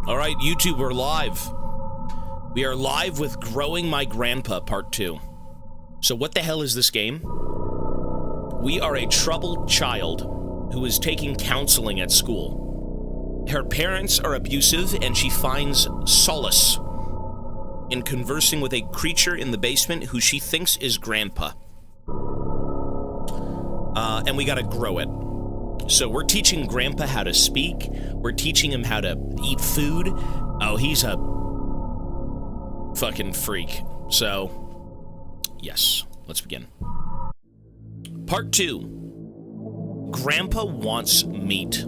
All right, YouTube, we're live. We are live with Growing My Grandpa, Part 2. So what the hell is this game? We are a troubled child who is taking counseling at school. Her parents are abusive, and she finds solace in conversing with a creature in the basement who she thinks is Grandpa. And we gotta grow it. So we're teaching Grandpa how to speak. We're teaching him how to eat food. Oh, he's a fucking freak. So, yes, let's begin. Part 2. Grandpa wants meat.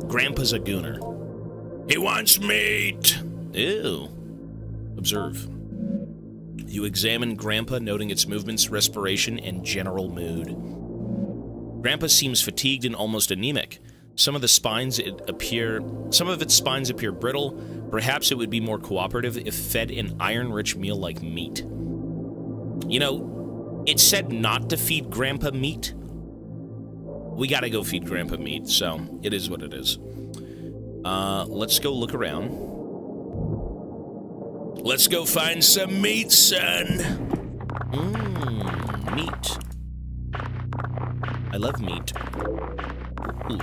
Grandpa's a gooner. He wants meat! Ew. Observe. You examine Grandpa, noting its movements, respiration, and general mood. Grandpa seems fatigued and almost anemic. Some of its spines appear brittle. Perhaps it would be more cooperative if fed an iron-rich meal like meat. You know, it said not to feed Grandpa meat. We gotta go feed Grandpa meat, so it is what it is. Let's go look around. Let's go find some meat, son. Meat. I love meat. Ooh.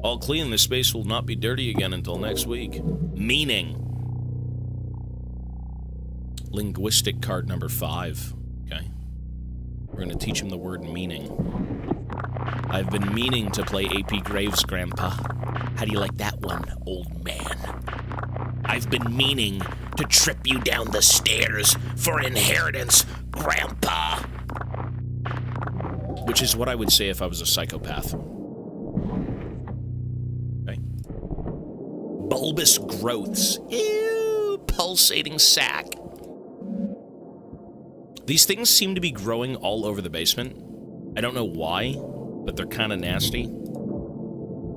All clean, this space will not be dirty again until next week. Meaning. Linguistic card number 5. Okay. We're gonna teach him the word meaning. I've been meaning to play AP Graves, Grandpa. How do you like that one, old man? I've been meaning to trip you down the stairs for inheritance, Grandpa. Which is what I would say if I was a psychopath. Okay. Bulbous growths. Ew, pulsating sac. These things seem to be growing all over the basement. I don't know why, but they're kind of nasty.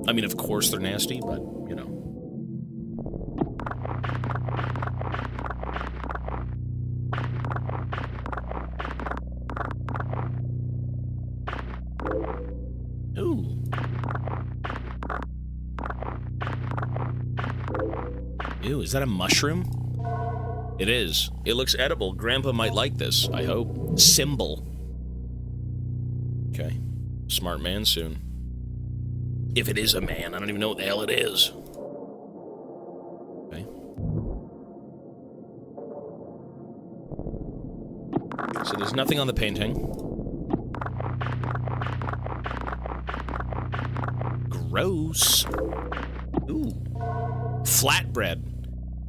I mean, of course they're nasty, but, you know. Ooh. Ew, is that a mushroom? It is. It looks edible. Grandpa might like this, I hope. Symbol. Okay. Smart man soon. If it is a man, I don't even know what the hell it is. Okay. So there's nothing on the painting. Gross. Ooh. Flatbread.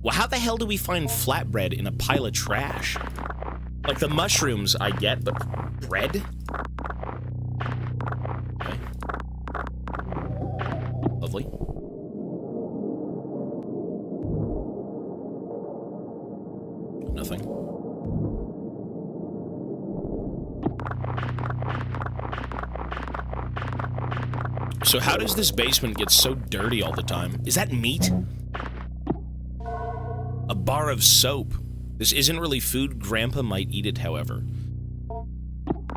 Well, how the hell do we find flatbread in a pile of trash? Like, the mushrooms I get, but bread? Okay. Lovely. Nothing. So how does this basement get so dirty all the time? Is that meat? A bar of soap. This isn't really food. Grandpa might eat it, however.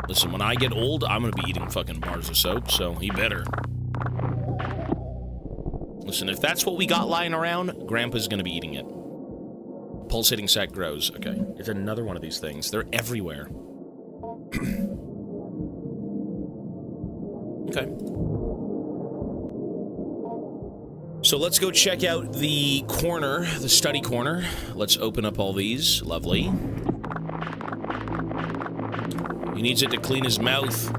Listen, when I get old, I'm gonna be eating fucking bars of soap, so he better. Listen, if that's what we got lying around, Grandpa's gonna be eating it. Pulsating sac grows. Okay, it's another one of these things. They're everywhere. Okay. So let's go check out the corner, the study corner. Let's open up all these. Lovely. He needs it to clean his mouth.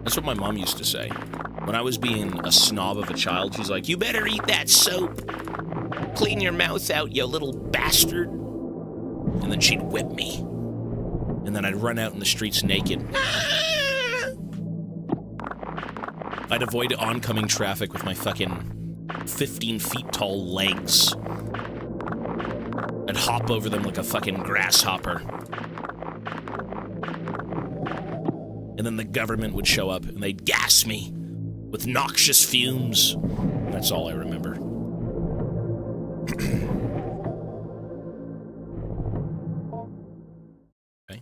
That's what my mom used to say. When I was being a snob of a child, she's like, you better eat that soap. Clean your mouth out, you little bastard. And then she'd whip me. And then I'd run out in the streets naked. I'd avoid oncoming traffic with my fucking 15 feet tall legs. I'd hop over them like a fucking grasshopper. And then the government would show up and they'd gas me with noxious fumes. That's all I remember. Okay.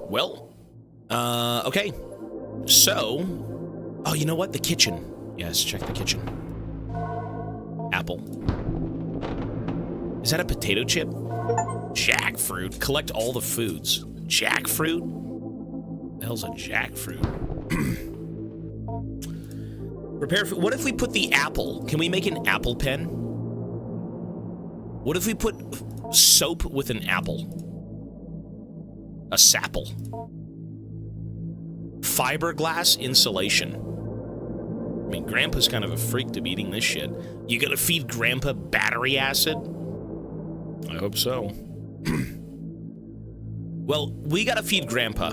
Well, okay. So, oh, you know what? The kitchen. Yes, check the kitchen. Apple. Is that a potato chip? Jackfruit. Collect all the foods. Jackfruit? What the hell's a jackfruit? Prepare for... What if we put the apple? Can we make an apple pen? What if we put soap with an apple? A sapple. Fiberglass insulation. I mean, Grandpa's kind of a freak to be eating this shit. You gonna feed Grandpa battery acid? I hope so. Well, we gotta feed Grandpa.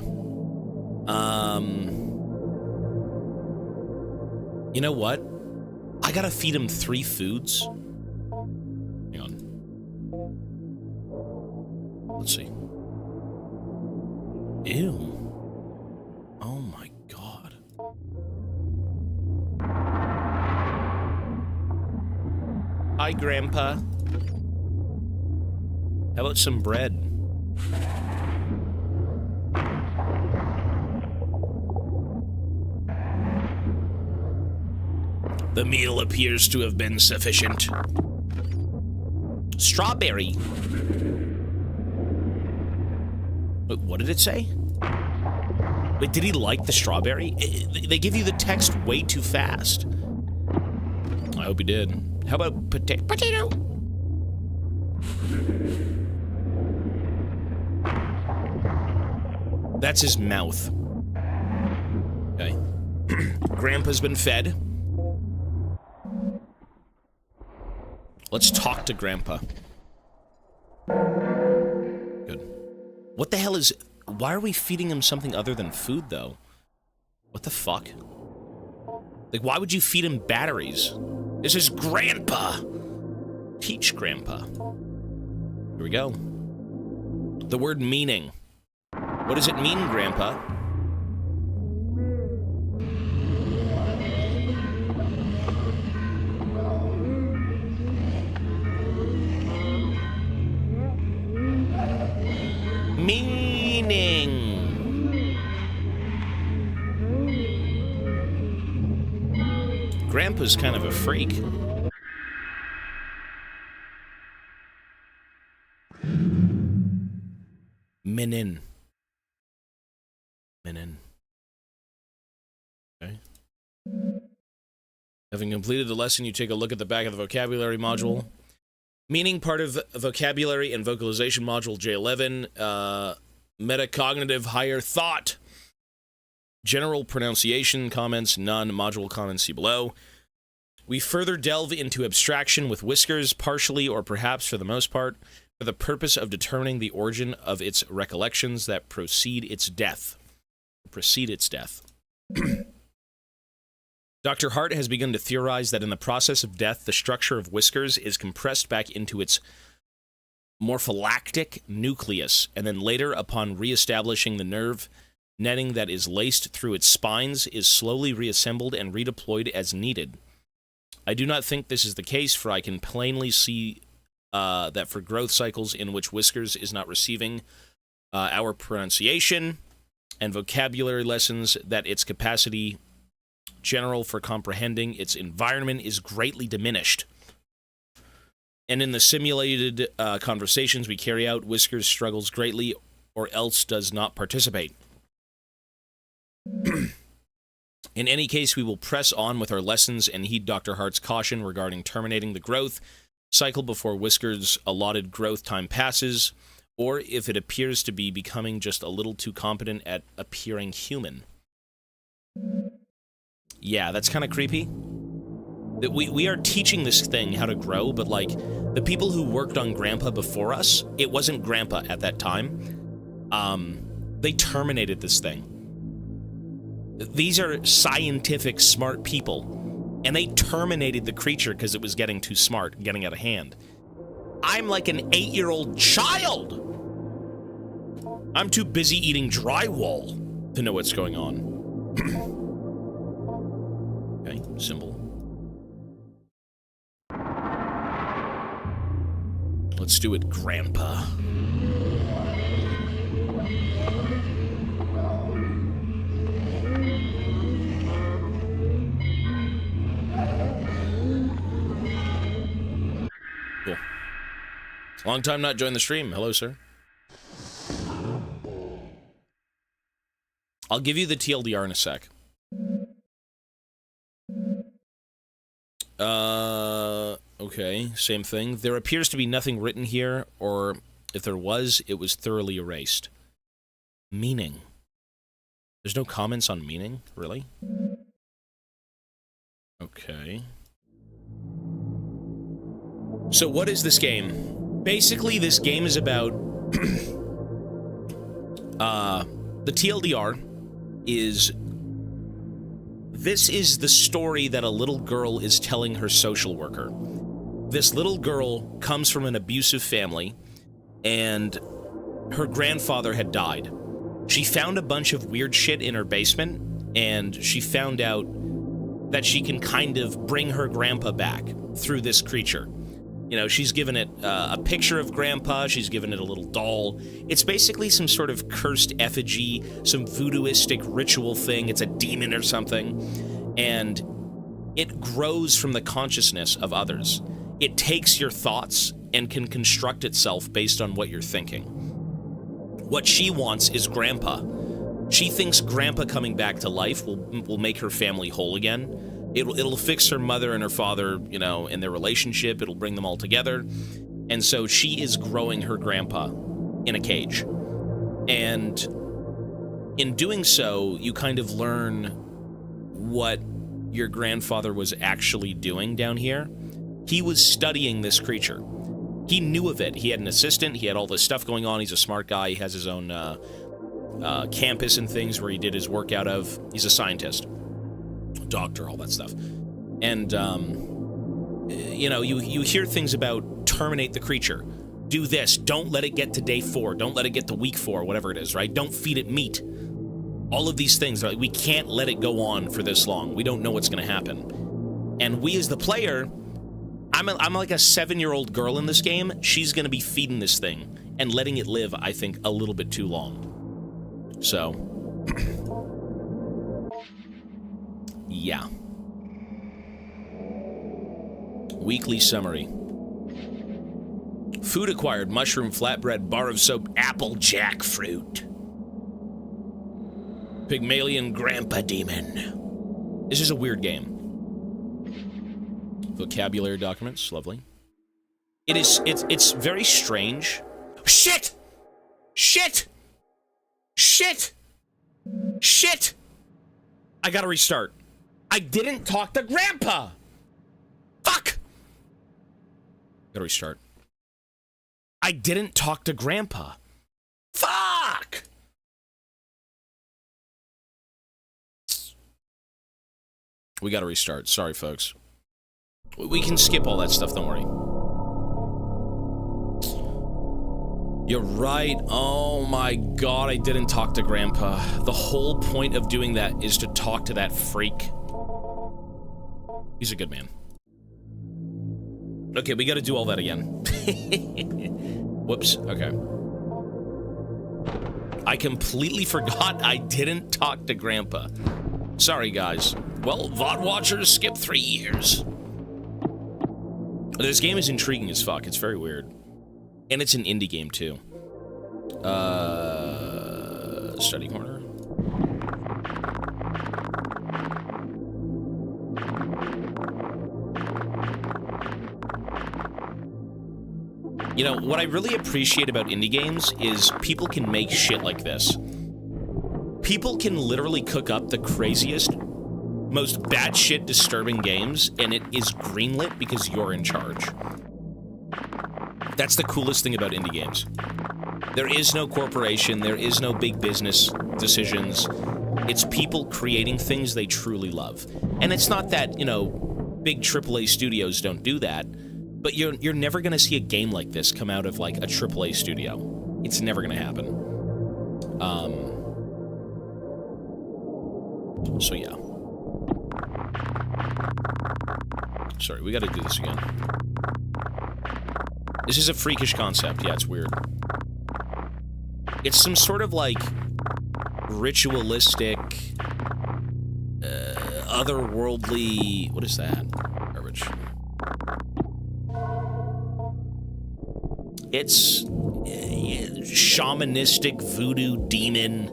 You know what? I gotta feed him 3 foods. Hang on. Let's see. Ew. Oh my god. Hi, Grandpa. How about some bread? The meal appears to have been sufficient. Strawberry. Wait, what did it say? Wait, did he like the strawberry? They give you the text way too fast. I hope he did. How about potato? That's his mouth. Okay. Grandpa's been fed. Let's talk to Grandpa. Good. What the hell is... Why are we feeding him something other than food, though? What the fuck? Like, why would you feed him batteries? This is Grandpa! Teach Grandpa. Here we go. The word meaning. What does it mean, Grandpa? Meaning. Grandpa's kind of a freak. Minin. Minin. Okay. Having completed the lesson, you take a look at the back of the vocabulary module. Meaning, part of vocabulary and vocalization module J11, metacognitive higher thought. General pronunciation comments, none. Module comments, see below. We further delve into abstraction with Whiskers, partially or perhaps for the most part, for the purpose of determining the origin of its recollections that precede its death. Dr. Hart has begun to theorize that in the process of death, the structure of Whiskers is compressed back into its morpholactic nucleus, and then later, upon reestablishing the nerve netting that is laced through its spines, is slowly reassembled and redeployed as needed. I do not think this is the case, for I can plainly see that for growth cycles in which Whiskers is not receiving our pronunciation and vocabulary lessons, that its capacity general for comprehending its environment is greatly diminished. And in the simulated conversations we carry out, Whiskers struggles greatly or else does not participate. In any case, we will press on with our lessons and heed Dr. Hart's caution regarding terminating the growth cycle before Whiskers' allotted growth time passes, or if it appears to be becoming just a little too competent at appearing human. Yeah, that's kind of creepy. That we are teaching this thing how to grow, but like the people who worked on Grandpa before us, it wasn't Grandpa at that time. They terminated this thing. These are scientific, smart people, and they terminated the creature because it was getting too smart, getting out of hand. I'm like an 8-year-old child. I'm too busy eating drywall to know what's going on. Okay, symbol. Let's do it, Grandpa. Cool. Long time not joined the stream. Hello, sir. I'll give you the TLDR in a sec. Okay, same thing. There appears to be nothing written here, or if there was, it was thoroughly erased. Meaning. There's no comments on meaning? Really? Okay. So what is this game? Basically, this game is about... the TLDR is... This is the story that a little girl is telling her social worker. This little girl comes from an abusive family, and her grandfather had died. She found a bunch of weird shit in her basement, and she found out that she can kind of bring her grandpa back through this creature. You know, she's given it a picture of Grandpa, she's given it a little doll. It's basically some sort of cursed effigy, some voodooistic ritual thing. It's a demon or something. And it grows from the consciousness of others. It takes your thoughts and can construct itself based on what you're thinking. What she wants is Grandpa. She thinks Grandpa coming back to life will make her family whole again. It'll fix her mother and her father, you know, and their relationship. It'll bring them all together. And so she is growing her grandpa in a cage. And in doing so, you kind of learn what your grandfather was actually doing down here. He was studying this creature. He knew of it. He had an assistant. He had all this stuff going on. He's a smart guy. He has his own campus and things where he did his work out of. He's a scientist. Doctor, all that stuff. And, you know, you hear things about terminate the creature. Do this. Don't let it get to day 4. Don't let it get to week 4, whatever it is, right? Don't feed it meat. All of these things, like, we can't let it go on for this long. We don't know what's going to happen. And we as the player, I'm like a 7-year-old girl in this game. She's going to be feeding this thing and letting it live, I think, a little bit too long. So... yeah. Weekly summary. Food acquired: mushroom, flatbread, bar of soap, apple, jackfruit. Pygmalion Grandpa Demon. This is a weird game. Vocabulary documents, lovely. It's very strange. Shit! Shit! Shit! Shit! I gotta restart. I didn't talk to Grandpa! Fuck! Gotta restart. I didn't talk to Grandpa. Fuck! We gotta restart. Sorry, folks. We can skip all that stuff, don't worry. You're right. Oh my god, I didn't talk to Grandpa. The whole point of doing that is to talk to that freak. He's a good man. Okay, we gotta do all that again. Whoops, okay. I completely forgot I didn't talk to Grandpa. Sorry, guys. Well, VOD watchers, skip 3 years. This game is intriguing as fuck. It's very weird. And it's an indie game, too. Study corner. You know, what I really appreciate about indie games is people can make shit like this. People can literally cook up the craziest, most batshit disturbing games, and it is greenlit because you're in charge. That's the coolest thing about indie games. There is no corporation, there is no big business decisions. It's people creating things they truly love. And it's not that, you know, big AAA studios don't do that, but you're never gonna see a game like this come out of, like, a AAA studio. It's never gonna happen. So yeah. Sorry, we gotta do this again. This is a freakish concept. Yeah, it's weird. It's some sort of, like, ritualistic, otherworldly... What is that? Garbage. It's shamanistic voodoo demon.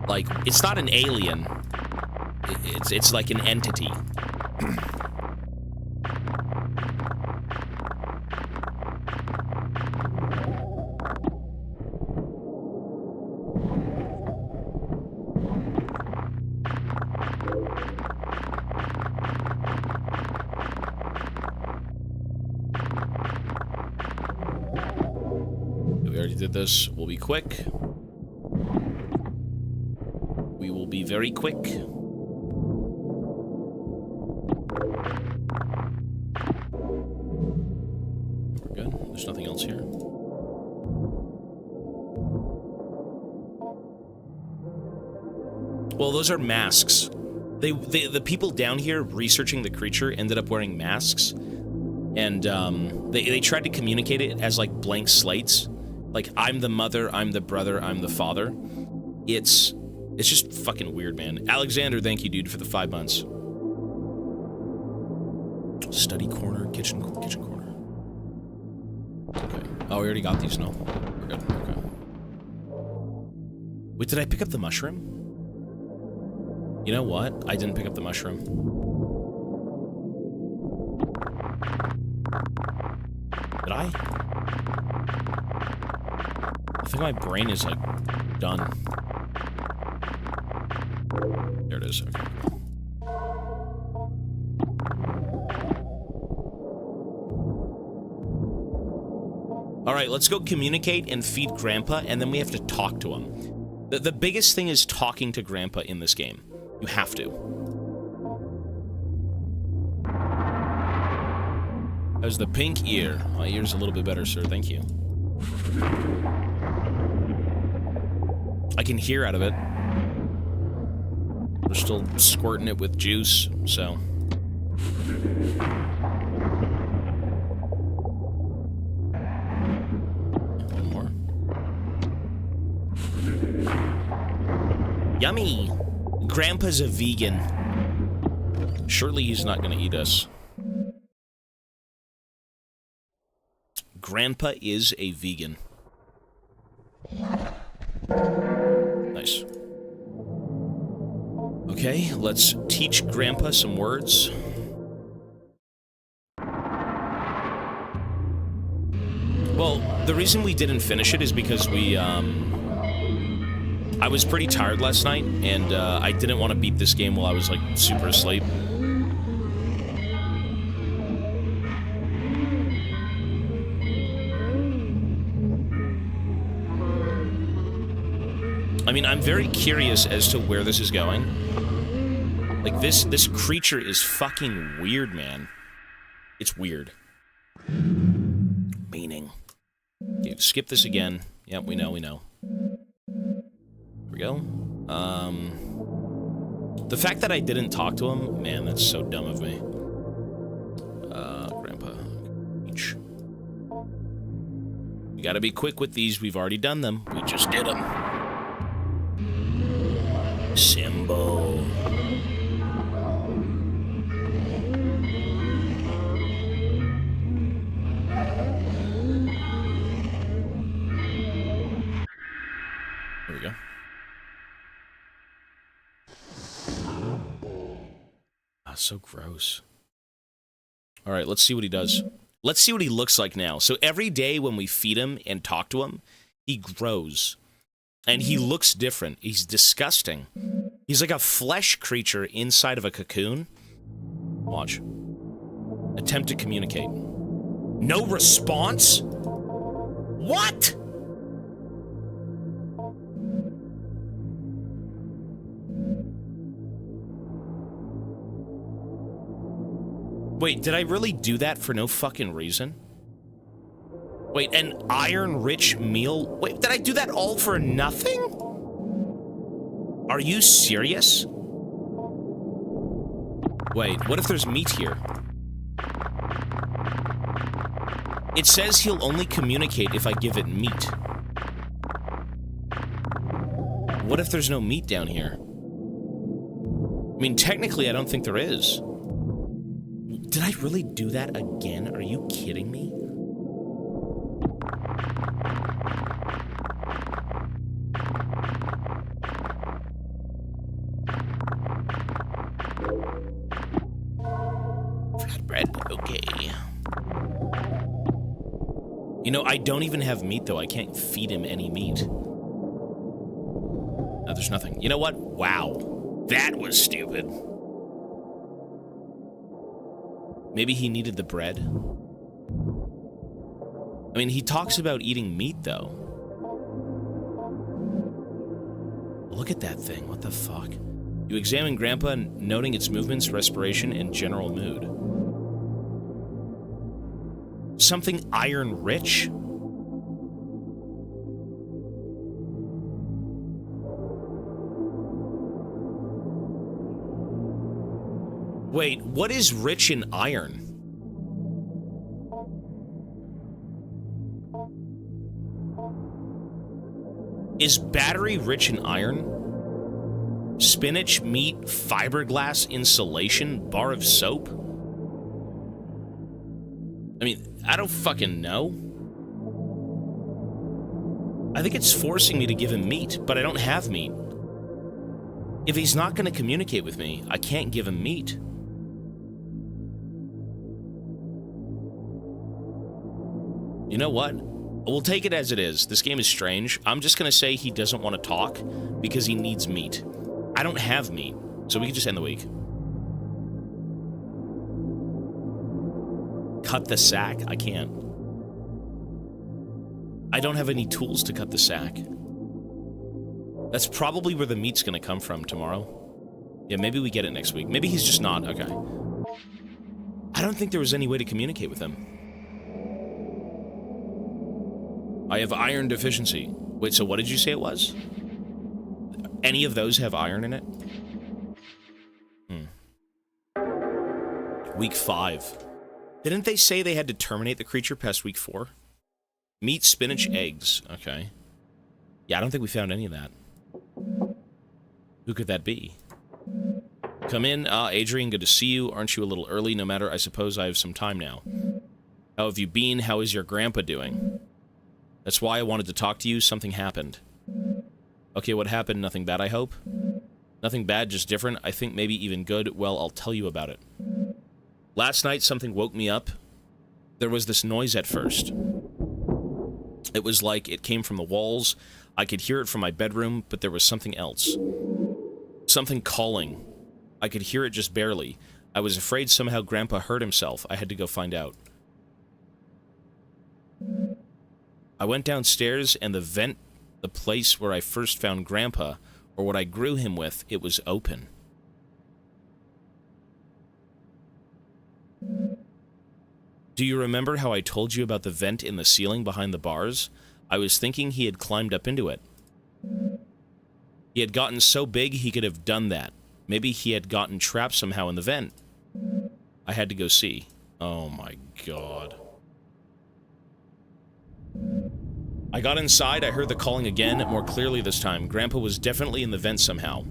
Like, it's not an alien. It's like an entity. We already did this. We'll be quick. We will be very quick. We're good. There's nothing else here. Well, those are masks. The people down here researching the creature ended up wearing masks, and they tried to communicate it as like blank slates, like I'm the mother, I'm the brother, I'm the father. It's just fucking weird, man. Alexander, thank you, dude, for the 5 months. Study corner, kitchen corner. Okay. Oh, we already got these. No, we're good. Okay. Wait, did I pick up the mushroom? You know what? I didn't pick up the mushroom. Did I? I think my brain is, like, done. There it is. Okay. Alright, let's go communicate and feed Grandpa, and then we have to talk to him. The biggest thing is talking to Grandpa in this game. You have to. How's the pink ear? My ear's a little bit better, sir. Thank you. I can hear out of it. We're still squirting it with juice, so... One more. Yummy! Grandpa's a vegan. Surely he's not gonna eat us. Grandpa is a vegan. Nice. Okay, let's teach Grandpa some words. Well, the reason we didn't finish it is because we, I was pretty tired last night, and I didn't want to beat this game while I was, like, super asleep. I mean, I'm very curious as to where this is going. Like, this creature is fucking weird, man. It's weird. Meaning. Okay, skip this again. Yep, we know. Here we go. The fact that I didn't talk to him, man, that's so dumb of me. Grandpa. Each. We gotta be quick with these. We've already done them. We just did them. Simbo. There we go. Ah, so gross. All right, let's see what he does. Let's see what he looks like now. So every day when we feed him and talk to him, he grows. And he looks different. He's disgusting. He's like a flesh creature inside of a cocoon. Watch. Attempt to communicate. No response? What? Wait, did I really do that for no fucking reason? Wait, an iron-rich meal? Wait, did I do that all for nothing? Are you serious? Wait, what if there's meat here? It says he'll only communicate if I give it meat. What if there's no meat down here? I mean, technically, I don't think there is. Did I really do that again? Are you kidding me? bread. Okay. You know, I don't even have meat, though. I can't feed him any meat. No, there's nothing. You know what? Wow. That was stupid. Maybe he needed the bread? I mean, he talks about eating meat, though. Look at that thing. What the fuck? You examine Grandpa, noting its movements, respiration, and general mood. Something iron-rich? Wait, what is rich in iron? Is battery rich in iron? Spinach, meat, fiberglass, insulation, bar of soap? I mean, I don't fucking know. I think it's forcing me to give him meat, but I don't have meat. If he's not going to communicate with me, I can't give him meat. You know what? We'll take it as it is. This game is strange. I'm just going to say he doesn't want to talk because he needs meat. I don't have meat, so we can just end the week. Cut the sack. I can't. I don't have any tools to cut the sack. That's probably where the meat's going to come from tomorrow. Yeah, maybe we get it next week. Maybe he's just not. Okay. I don't think there was any way to communicate with him. I have iron deficiency. Wait, so what did you say it was? Any of those have iron in it? Week 5. Didn't they say they had to terminate the creature past week 4? Meat, spinach, eggs. Okay. Yeah, I don't think we found any of that. Who could that be? Come in. Adrian, good to see you. Aren't you a little early? No matter, I suppose I have some time now. How have you been? How is your grandpa doing? That's why I wanted to talk to you. Something happened. Okay, what happened? Nothing bad, I hope? Nothing bad, just different. I think maybe even good. Well, I'll tell you about it. Last night, something woke me up. There was this noise at first. It was like it came from the walls. I could hear it from my bedroom, but there was something else. Something calling. I could hear it just barely. I was afraid somehow Grandpa hurt himself. I had to go find out. I went downstairs, and the vent, the place where I first found Grandpa, or what I grew him with, it was open. Do you remember how I told you about the vent in the ceiling behind the bars? I was thinking he had climbed up into it. He had gotten so big he could have done that. Maybe he had gotten trapped somehow in the vent. I had to go see. Oh my god. I got inside, I heard the calling again, more clearly this time. Grandpa was definitely in the vent somehow.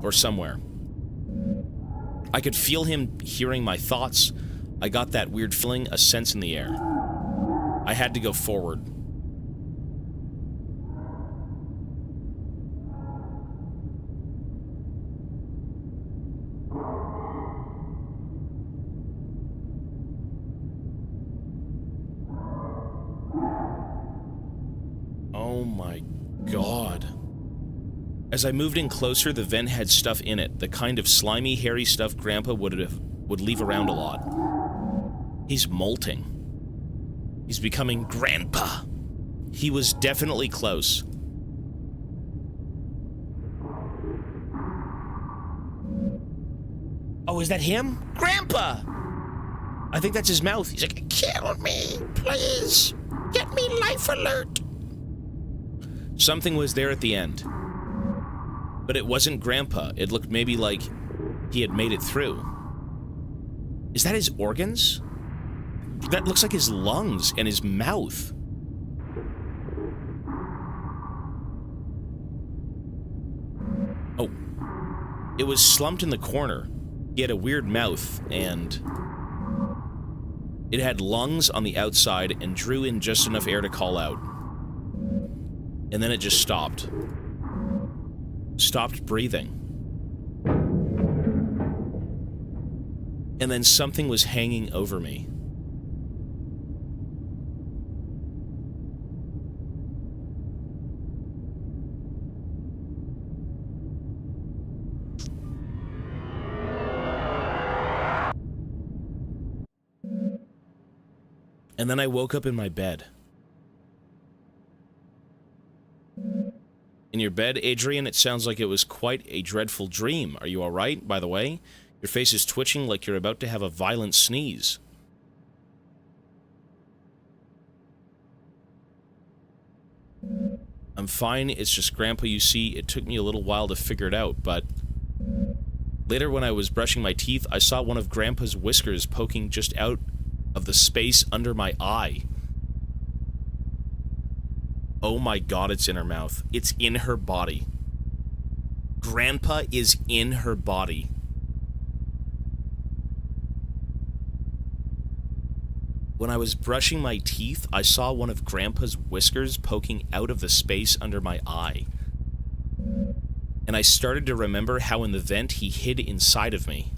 Or somewhere. I could feel him hearing my thoughts. I got that weird feeling, a sense in the air. I had to go forward. Oh my god. As I moved in closer, the vent had stuff in it, the kind of slimy, hairy stuff Grandpa would leave around a lot. He's molting. He's becoming Grandpa. He was definitely close. Oh, is that him? Grandpa! I think that's his mouth. He's like, kill me, please. Get me life alert. Something was there at the end. But it wasn't Grandpa. It looked maybe like he had made it through. Is that his organs? That looks like his lungs and his mouth. Oh. It was slumped in the corner. He had a weird mouth, and it had lungs on the outside and drew in just enough air to call out. And then it just stopped. Stopped breathing. and then something was hanging over me. And then I woke up in my bed. In your bed, Adrian, it sounds like it was quite a dreadful dream. Are you alright, by the way? Your face is twitching like you're about to have a violent sneeze. I'm fine, it's just Grandpa, you see. It took me a little while to figure it out, but... Later when I was brushing my teeth, I saw one of Grandpa's whiskers poking just out of the space under my eye. Oh my god, it's in her mouth. It's in her body. Grandpa is in her body. When I was brushing my teeth, I saw one of Grandpa's whiskers poking out of the space under my eye. And I started to remember how in the vent he hid inside of me.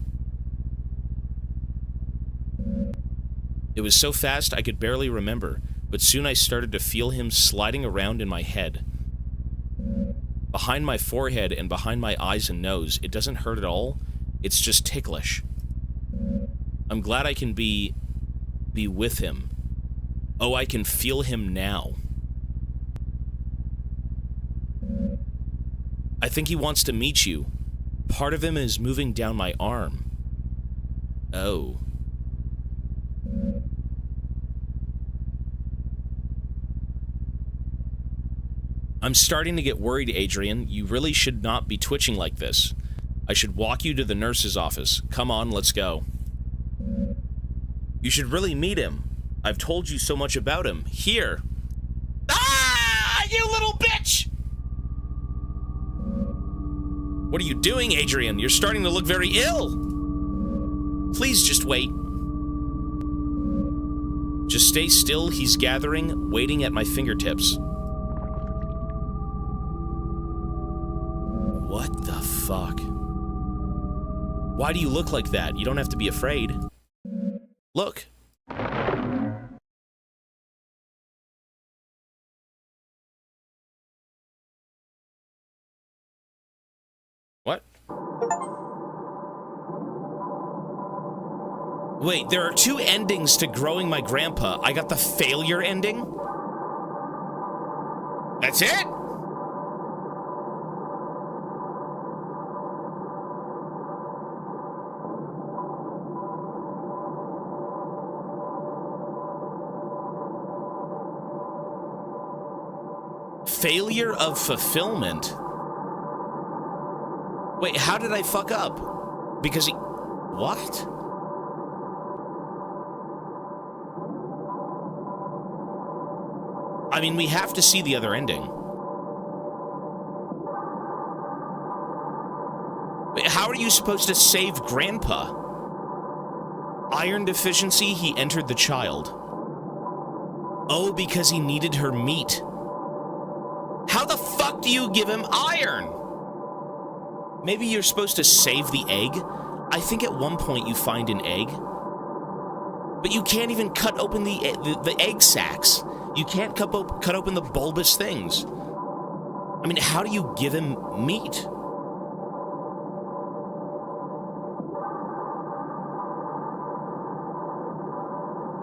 It was so fast I could barely remember, but soon I started to feel him sliding around in my head. Behind my forehead and behind my eyes and nose, it doesn't hurt at all, it's just ticklish. I'm glad I can be with him. Oh, I can feel him now. I think he wants to meet you. Part of him is moving down my arm. Oh. I'm starting to get worried, Adrian. You really should not be twitching like this. I should walk you to the nurse's office. Come on, let's go. You should really meet him. I've told you so much about him. Here. Ah, you little bitch! What are you doing, Adrian? You're starting to look very ill. Please just wait. Just stay still. He's gathering, waiting at my fingertips. What the fuck? Why do you look like that? You don't have to be afraid. Look. What? Wait, there are two endings to growing my grandpa. I got the failure ending? That's it? Failure of fulfillment. Wait, how did I fuck up? Because he... What? I mean, we have to see the other ending. Wait, how are you supposed to save Grandpa? Iron deficiency, he entered the child. Oh, because he needed her meat. How the fuck do you give him iron? Maybe you're supposed to save the egg? I think at one point you find an egg. But you can't even cut open the egg sacs. You can't cut open the bulbous things. I mean, how do you give him meat?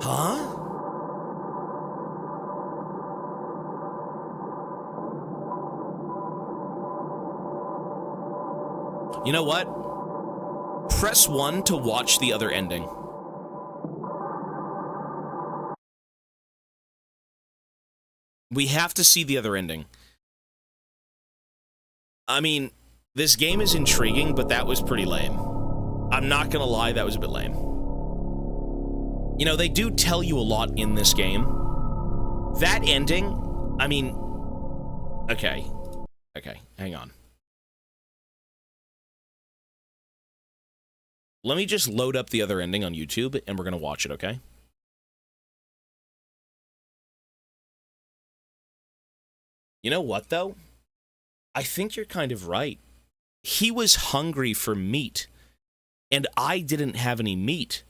Huh? You know what? Press 1 to watch the other ending. We have to see the other ending. I mean, this game is intriguing, but that was pretty lame. I'm not gonna lie, that was a bit lame. You know, they do tell you a lot in this game. That ending, I mean... Okay. Okay, hang on. Let me just load up the other ending on YouTube, and we're gonna watch it, okay? You know what, though? I think you're kind of right. He was hungry for meat, And I didn't have any meat.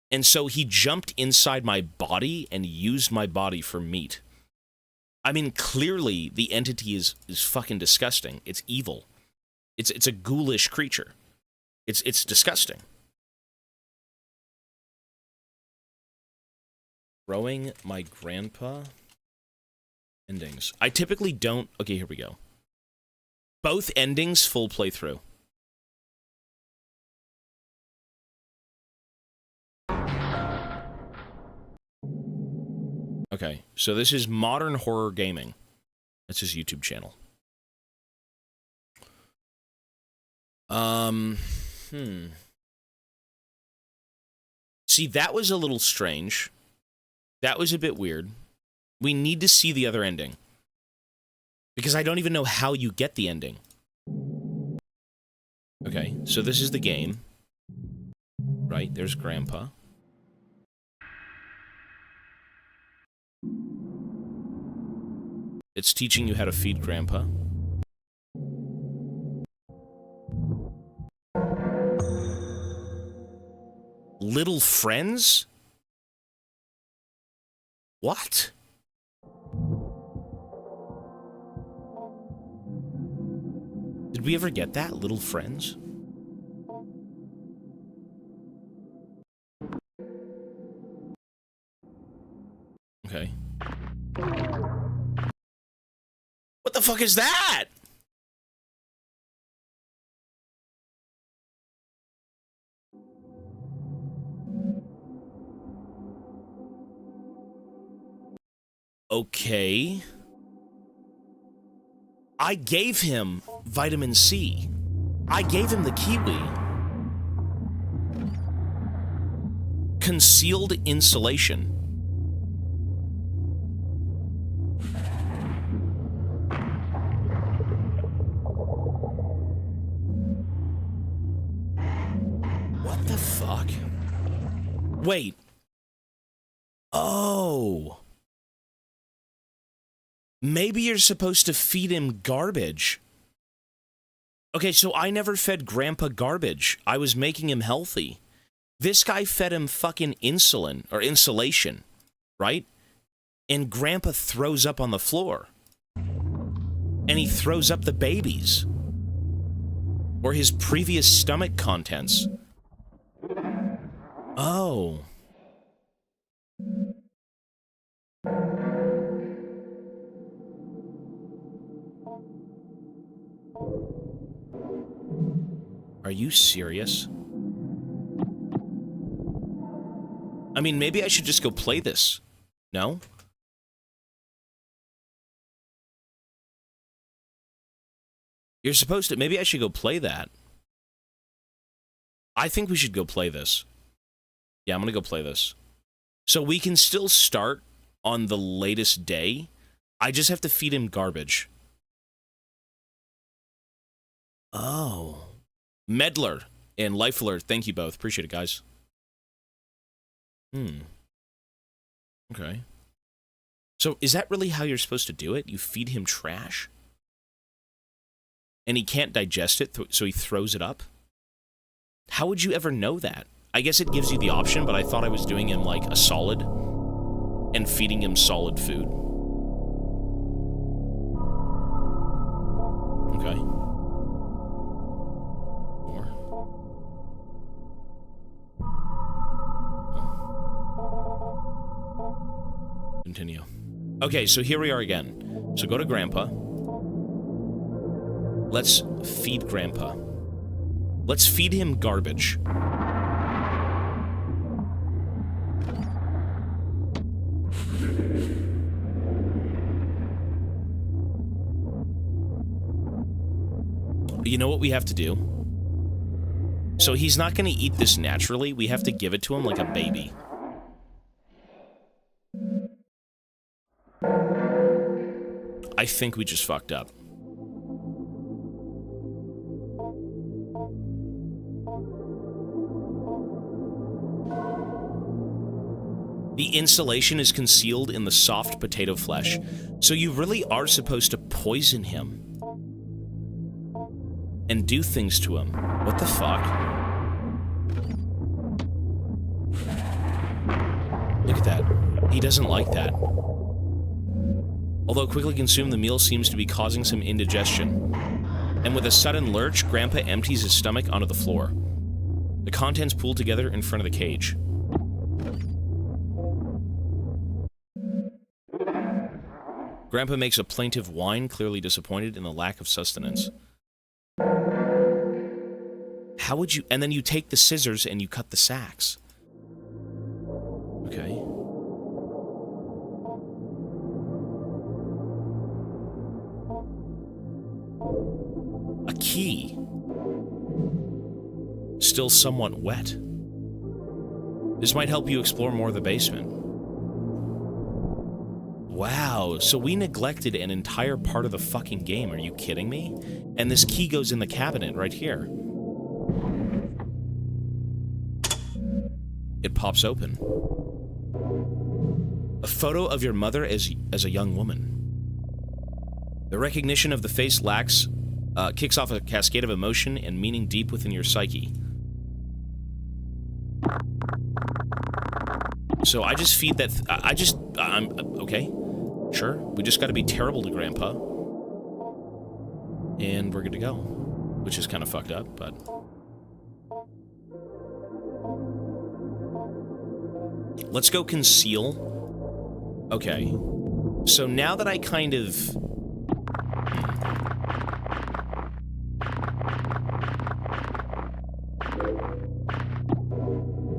And so he jumped inside my body and used my body for meat. I mean, clearly the entity is fucking disgusting. It's evil. It's a ghoulish creature. It's disgusting. Growing my grandpa endings. I typically don't... Okay, here we go. Both endings, full playthrough. Okay, so this is Modern Horror Gaming. That's his YouTube channel. See, that was a little strange. That was a bit weird. We need to see the other ending. Because I don't even know how you get the ending. Okay, so this is the game. Right, there's Grandpa. It's teaching you how to feed Grandpa. Little friends? What? Did we ever get that? Little friends? Okay. What the fuck is that? Okay. I gave him vitamin C. I gave him the kiwi. Concealed insulation. What the fuck? Wait. Oh. Maybe you're supposed to feed him garbage. Okay, so I never fed Grandpa garbage. I was making him healthy. This guy fed him fucking insulin, or insulation, right? And Grandpa throws up on the floor. And he throws up the babies. Or his previous stomach contents. Oh. Are you serious? I mean, maybe I should just go play this. No? You're supposed to... Maybe I should go play that. I think we should go play this. Yeah, I'm gonna go play this. So we can still start on the latest day. I just have to feed him garbage. Oh. Medler and Life Alert, thank you both. Appreciate it, guys. Okay. So, is that really how you're supposed to do it? You feed him trash? And he can't digest it, so he throws it up? How would you ever know that? I guess it gives you the option, but I thought I was doing him, like, a solid and feeding him solid food. Okay. Continue. Okay, so here we are again. So go to Grandpa. Let's feed Grandpa. Let's feed him garbage. You know what we have to do? So he's not going to eat this naturally. We have to give it to him like a baby. I think we just fucked up. The insulation is concealed in the soft potato flesh, so you really are supposed to poison him. and do things to him. What the fuck? Look at that. He doesn't like that. Although quickly consumed, the meal seems to be causing some indigestion. And with a sudden lurch, Grandpa empties his stomach onto the floor. The contents pool together in front of the cage. Grandpa makes a plaintive whine, clearly disappointed in the lack of sustenance. How would you... And then you take the scissors and you cut the sacks. Okay. A key. Still somewhat wet. This might help you explore more of the basement. Wow, so we neglected an entire part of the fucking game. Are you kidding me? And this key goes in the cabinet right here. It pops open. A photo of your mother as a young woman. The recognition of the face kicks off a cascade of emotion and meaning deep within your psyche. So I just feed that... I'm... Okay. Sure. We just gotta be terrible to Grandpa. And we're good to go. Which is kind of fucked up, but... Let's go conceal. Okay. So now that I kind of...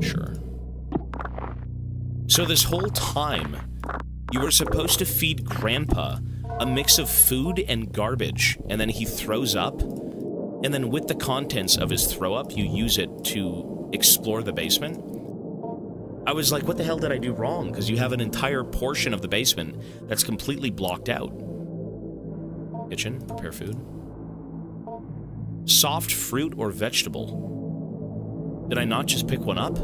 Sure. So this whole time, you were supposed to feed Grandpa a mix of food and garbage, and then he throws up, and then with the contents of his throw-up, you use it to explore the basement? I was like, what the hell did I do wrong? Because you have an entire portion of the basement that's completely blocked out. Kitchen, prepare food. Soft fruit or vegetable. Did I not just pick one up?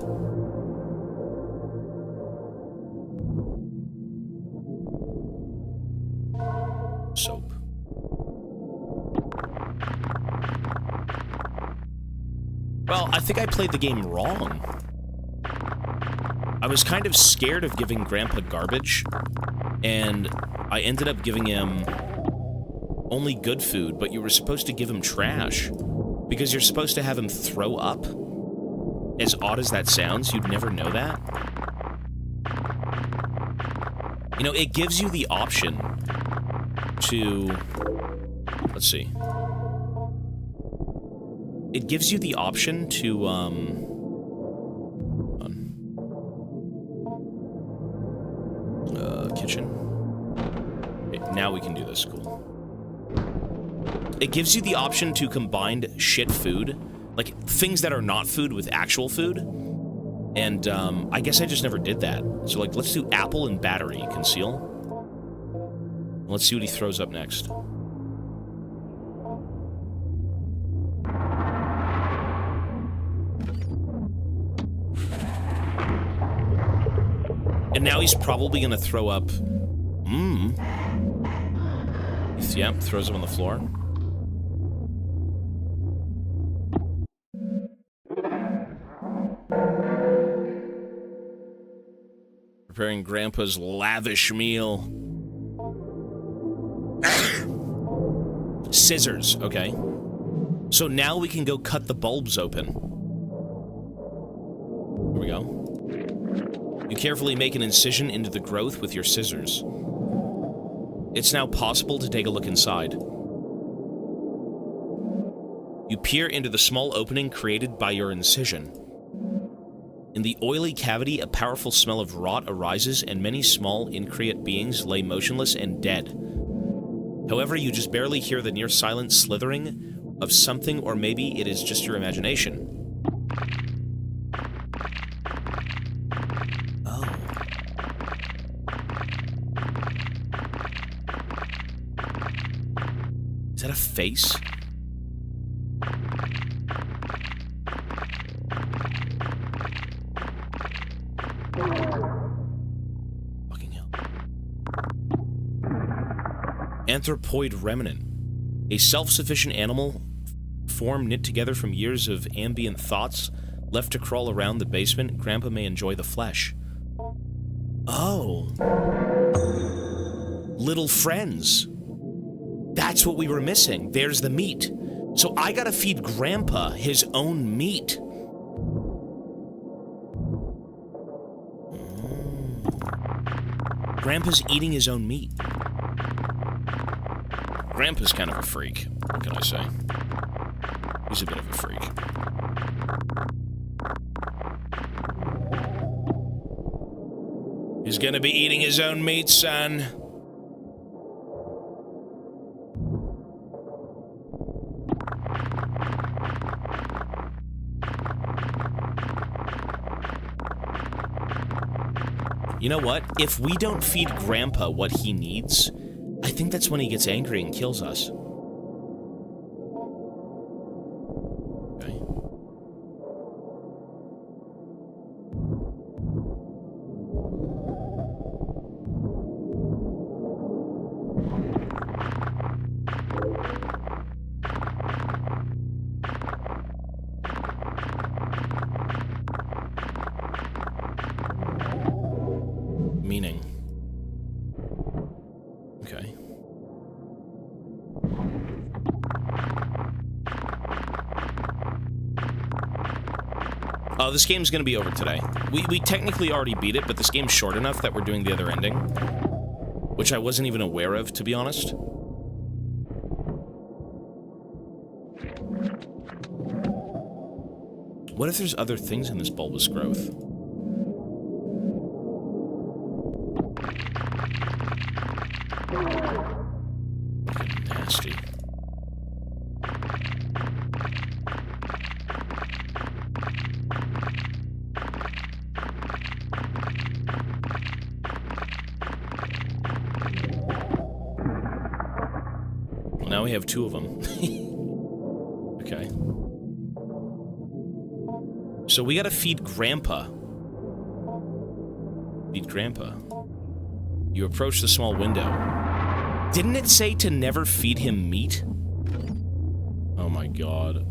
Soap. Well, I think I played the game wrong. I was kind of scared of giving Grandpa garbage, and I ended up giving him only good food, but you were supposed to give him trash, because you're supposed to have him throw up. As odd as that sounds, you'd never know that. You know, it gives you the option to... Let's see. It gives you the option to, kitchen. Okay, now we can do this. Cool. It gives you the option to combine shit food, like things that are not food with actual food. And, I guess I just never did that. So, like, let's do apple and battery. Conceal. Let's see what he throws up next. And now he's probably gonna throw up... Yep, throws him on the floor. Preparing Grandpa's lavish meal. Scissors, okay. So now we can go cut the bulbs open. Here we go. You carefully make an incision into the growth with your scissors. It's now possible to take a look inside. You peer into the small opening created by your incision. In the oily cavity, a powerful smell of rot arises, and many small, increate beings lay motionless and dead. However, you just barely hear the near silent slithering of something, or maybe it is just your imagination. Is that a face? Fucking hell. Anthropoid remnant. A self-sufficient animal form knit together from years of ambient thoughts, left to crawl around the basement, Grandpa may enjoy the flesh. Oh. Little friends. That's what we were missing. There's the meat. So I gotta feed Grandpa his own meat. Grandpa's eating his own meat. Grandpa's kind of a freak. What can I say? He's a bit of a freak. He's gonna be eating his own meat, son. You know what? If we don't feed Grandpa what he needs, I think that's when he gets angry and kills us. Okay. Meaning. Okay. Oh, this game's gonna be over today. We technically already beat it, but this game's short enough that we're doing the other ending. Which I wasn't even aware of, to be honest. What if there's other things in this bulbous growth? Nasty. Well, now we have two of them. Okay. So we gotta feed Grandpa. Feed Grandpa. You approach the small window. Didn't it say to never feed him meat? Oh my god.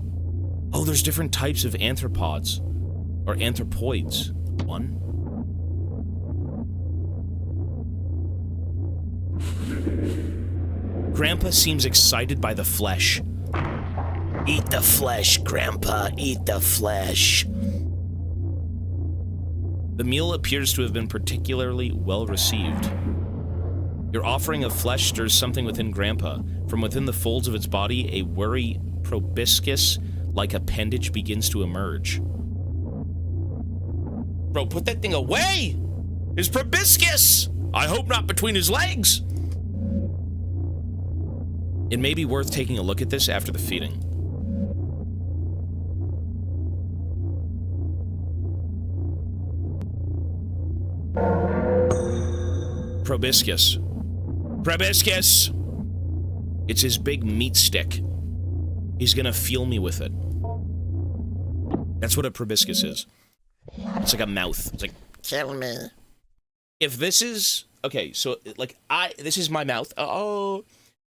Oh, there's different types of arthropods. Or anthropoids. One? Grandpa seems excited by the flesh. Eat the flesh, Grandpa. Eat the flesh. The meal appears to have been particularly well received. Your offering of flesh stirs something within Grandpa. From within the folds of its body, a worry proboscis-like appendage begins to emerge. Bro, put that thing away! His proboscis! I hope not between his legs! It may be worth taking a look at this after the feeding. Proboscis. Proboscis! It's his big meat stick. He's gonna feel me with it. That's what a proboscis is. It's like a mouth. It's like, kill me. If this is... Okay, so, like, this is my mouth. Oh,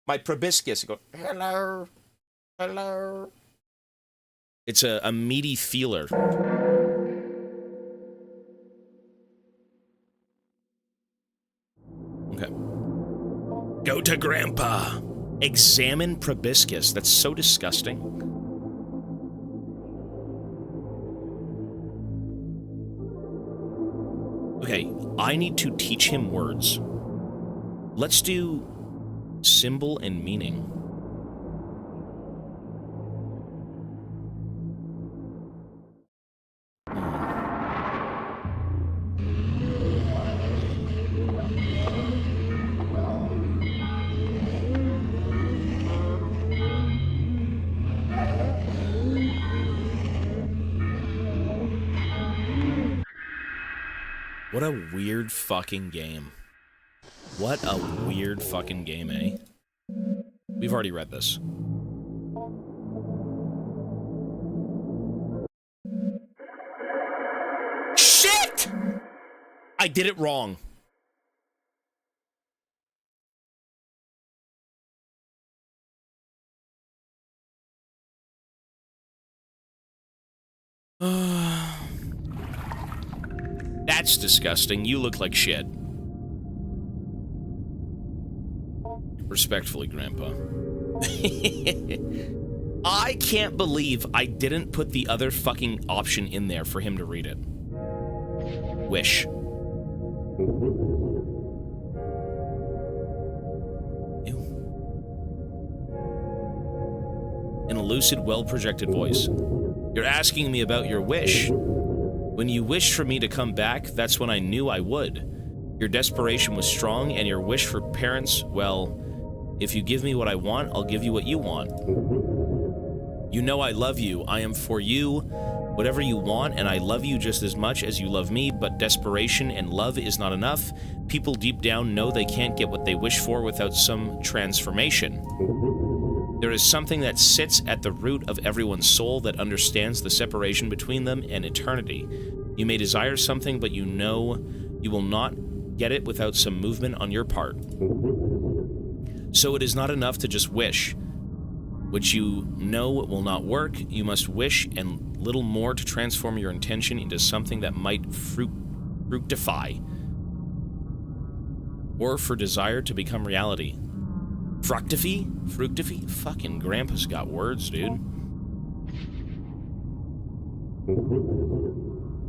my proboscis. Go, hello. Hello. It's a meaty feeler. Okay. Go to Grandpa. Examine proboscis. That's so disgusting. Okay, I need to teach him words. Let's do symbol and meaning. What a weird fucking game. What a weird fucking game, eh? We've already read this. Shit! I did it wrong. That's disgusting. You look like shit. Respectfully, Grandpa. I can't believe I didn't put the other fucking option in there for him to read it. Wish. In a lucid, well-projected voice. You're asking me about your wish. When you wished for me to come back, that's when I knew I would. Your desperation was strong, and your wish for parents, well, if you give me what I want, I'll give you what you want. You know I love you. I am for you, whatever you want, and I love you just as much as you love me, but desperation and love is not enough. People deep down know they can't get what they wish for without some transformation. There is something that sits at the root of everyone's soul that understands the separation between them and eternity. You may desire something, but you know you will not get it without some movement on your part. So it is not enough to just wish, which you know will not work. You must wish and little more to transform your intention into something that might fructify, or for desire to become reality. Fructify? Fructify? Fucking Grandpa's got words, dude.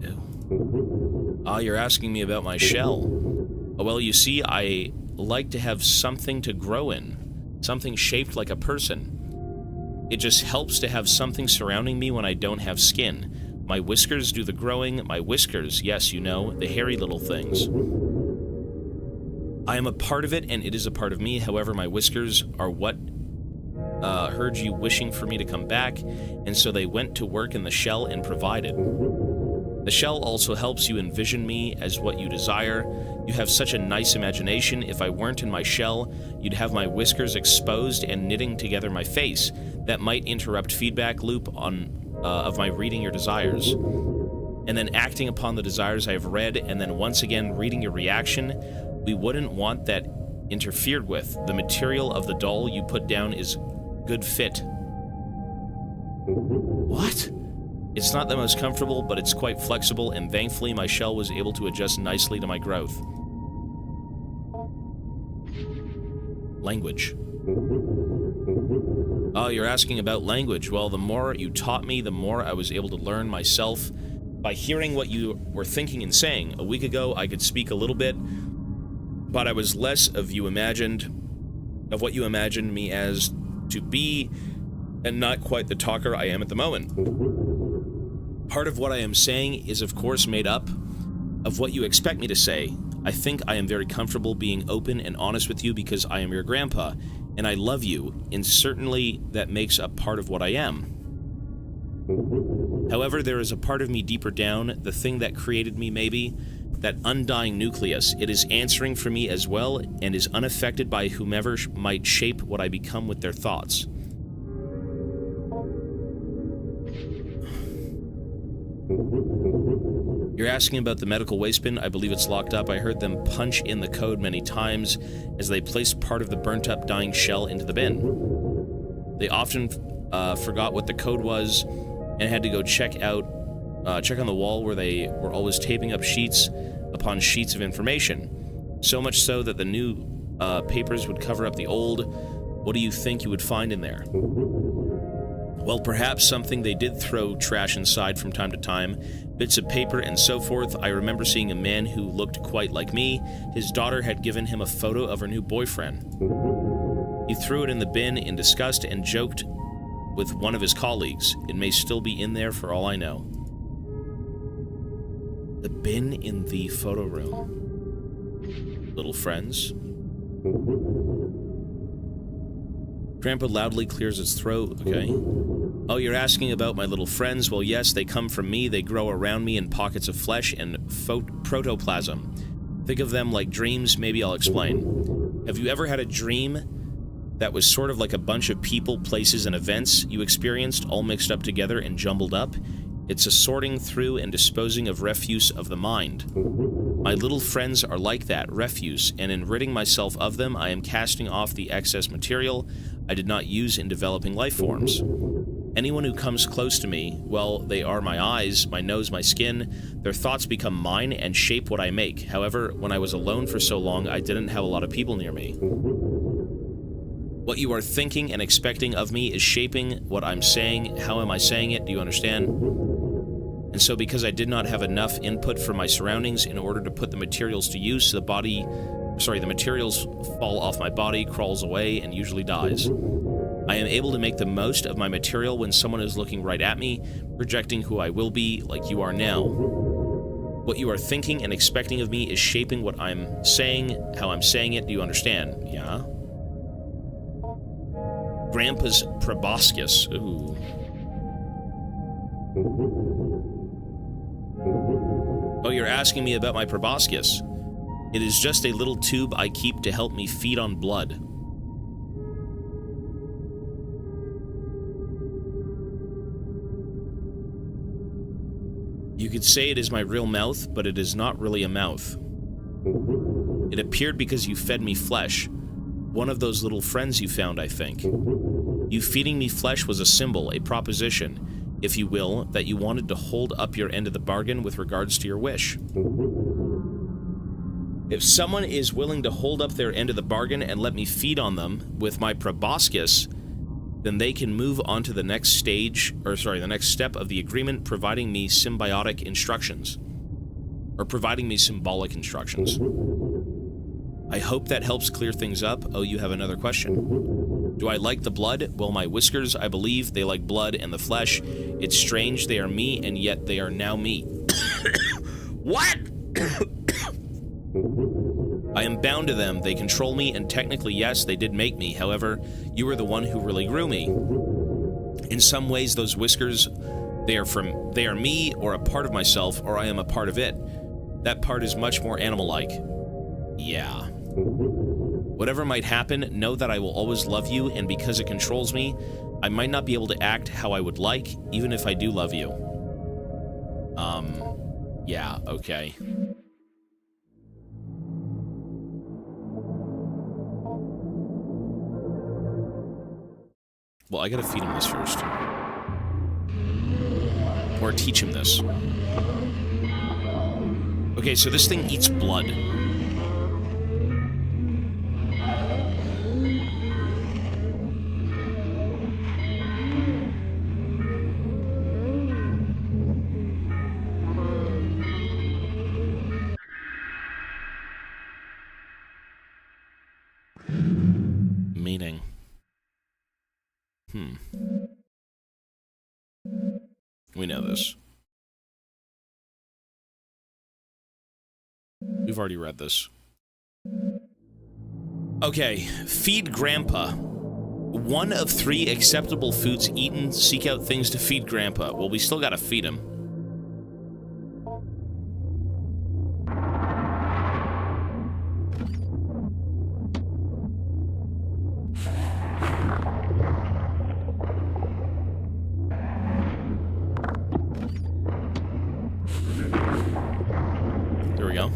Ew. Ah, you're asking me about my shell. Well, you see, I like to have something to grow in. Something shaped like a person. It just helps to have something surrounding me when I don't have skin. My whiskers do the growing. My whiskers, yes, you know, the hairy little things. I am a part of it, and it is a part of me. However, my whiskers are what heard you wishing for me to come back, and so they went to work in the shell and provided. The shell also helps you envision me as what you desire. You have such a nice imagination. If I weren't in my shell, you'd have my whiskers exposed and knitting together my face. That might interrupt feedback loop of my reading your desires, and then acting upon the desires I have read, and then once again reading your reaction. We wouldn't want that interfered with. The material of the doll you put down is good fit. What? It's not the most comfortable, but it's quite flexible, and thankfully my shell was able to adjust nicely to my growth. Language. Oh, you're asking about language. Well, the more you taught me, the more I was able to learn myself by hearing what you were thinking and saying. A week ago, I could speak a little bit, but I was less of what you imagined me as to be, and not quite the talker I am at the moment. Part of what I am saying is, of course, made up of what you expect me to say. I think I am very comfortable being open and honest with you because I am your grandpa, and I love you, and certainly that makes up part of what I am. However, there is a part of me deeper down, the thing that created me maybe, that undying nucleus. It is answering for me as well, and is unaffected by whomever might shape what I become with their thoughts. You're asking about the medical waste bin. I believe it's locked up. I heard them punch in the code many times as they placed part of the burnt-up dying shell into the bin. They often forgot what the code was and had to go check on the wall where they were always taping up sheets upon sheets of information. So much so that the new papers would cover up the old. What do you think you would find in there? Well, perhaps something they did throw trash inside from time to time, bits of paper and so forth. I remember seeing a man who looked quite like me. His daughter had given him a photo of her new boyfriend. He threw it in the bin in disgust and joked with one of his colleagues. It may still be in there for all I know. The bin in the photo room. Little friends. Grandpa loudly clears its throat. Okay. Oh, you're asking about my little friends? Well, yes, they come from me. They grow around me in pockets of flesh and protoplasm. Think of them like dreams. Maybe I'll explain. Have you ever had a dream that was sort of like a bunch of people, places, and events you experienced all mixed up together and jumbled up? It's a sorting through and disposing of refuse of the mind. My little friends are like that, refuse, and in ridding myself of them, I am casting off the excess material I did not use in developing life forms. Anyone who comes close to me, well, they are my eyes, my nose, my skin. Their thoughts become mine and shape what I make. However, when I was alone for so long, I didn't have a lot of people near me. What you are thinking and expecting of me is shaping what I'm saying. How am I saying it? Do you understand? And so because I did not have enough input from my surroundings in order to put the materials to use, the materials fall off my body, crawls away, and usually dies. I am able to make the most of my material when someone is looking right at me, projecting who I will be, like you are now. What you are thinking and expecting of me is shaping what I'm saying, how I'm saying it. Do you understand? Yeah? Grandpa's proboscis. Ooh. Oh, you're asking me about my proboscis. It is just a little tube I keep to help me feed on blood. You could say it is my real mouth, but it is not really a mouth. It appeared because you fed me flesh. One of those little friends you found, I think. You feeding me flesh was a symbol, a proposition, if you will, that you wanted to hold up your end of the bargain with regards to your wish. If someone is willing to hold up their end of the bargain and let me feed on them with my proboscis, then they can move on to the next stage, the next step of the agreement, providing me symbiotic instructions. Or providing me symbolic instructions. I hope that helps clear things up. Oh, you have another question. Do I like the blood? Well, my whiskers, I believe, they like blood and the flesh. It's strange, they are me, and yet they are now me. What? I am bound to them. They control me, and technically, yes, they did make me. However, you were the one who really grew me. In some ways, those whiskers, they are me, or a part of myself, or I am a part of it. That part is much more animal-like. Yeah. Whatever might happen, know that I will always love you, and because it controls me, I might not be able to act how I would like, even if I do love you. Yeah, okay. Well, I gotta feed him this first. Or teach him this. Okay, so this thing eats blood. Meaning. We know this. We've already read this. Okay, feed Grandpa. One of 3 acceptable foods eaten. Seek out things to feed Grandpa. Well, we still gotta feed him. There we go.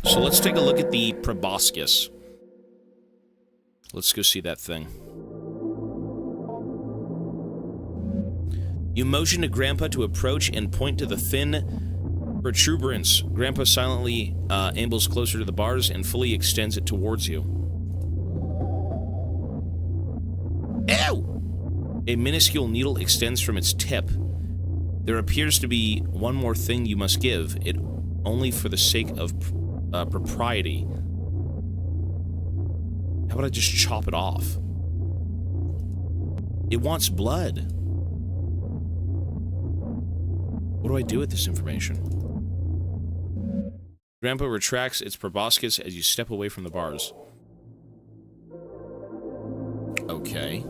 So let's take a look at the proboscis. Let's go see that thing. You motion to Grandpa to approach and point to the thin protuberance. Grandpa silently ambles closer to the bars and fully extends it towards you. Ew! A minuscule needle extends from its tip. There appears to be one more thing you must give, it only for the sake of propriety. How about I just chop it off? It wants blood. What do I do with this information? Grandpa retracts its proboscis as you step away from the bars. Okay.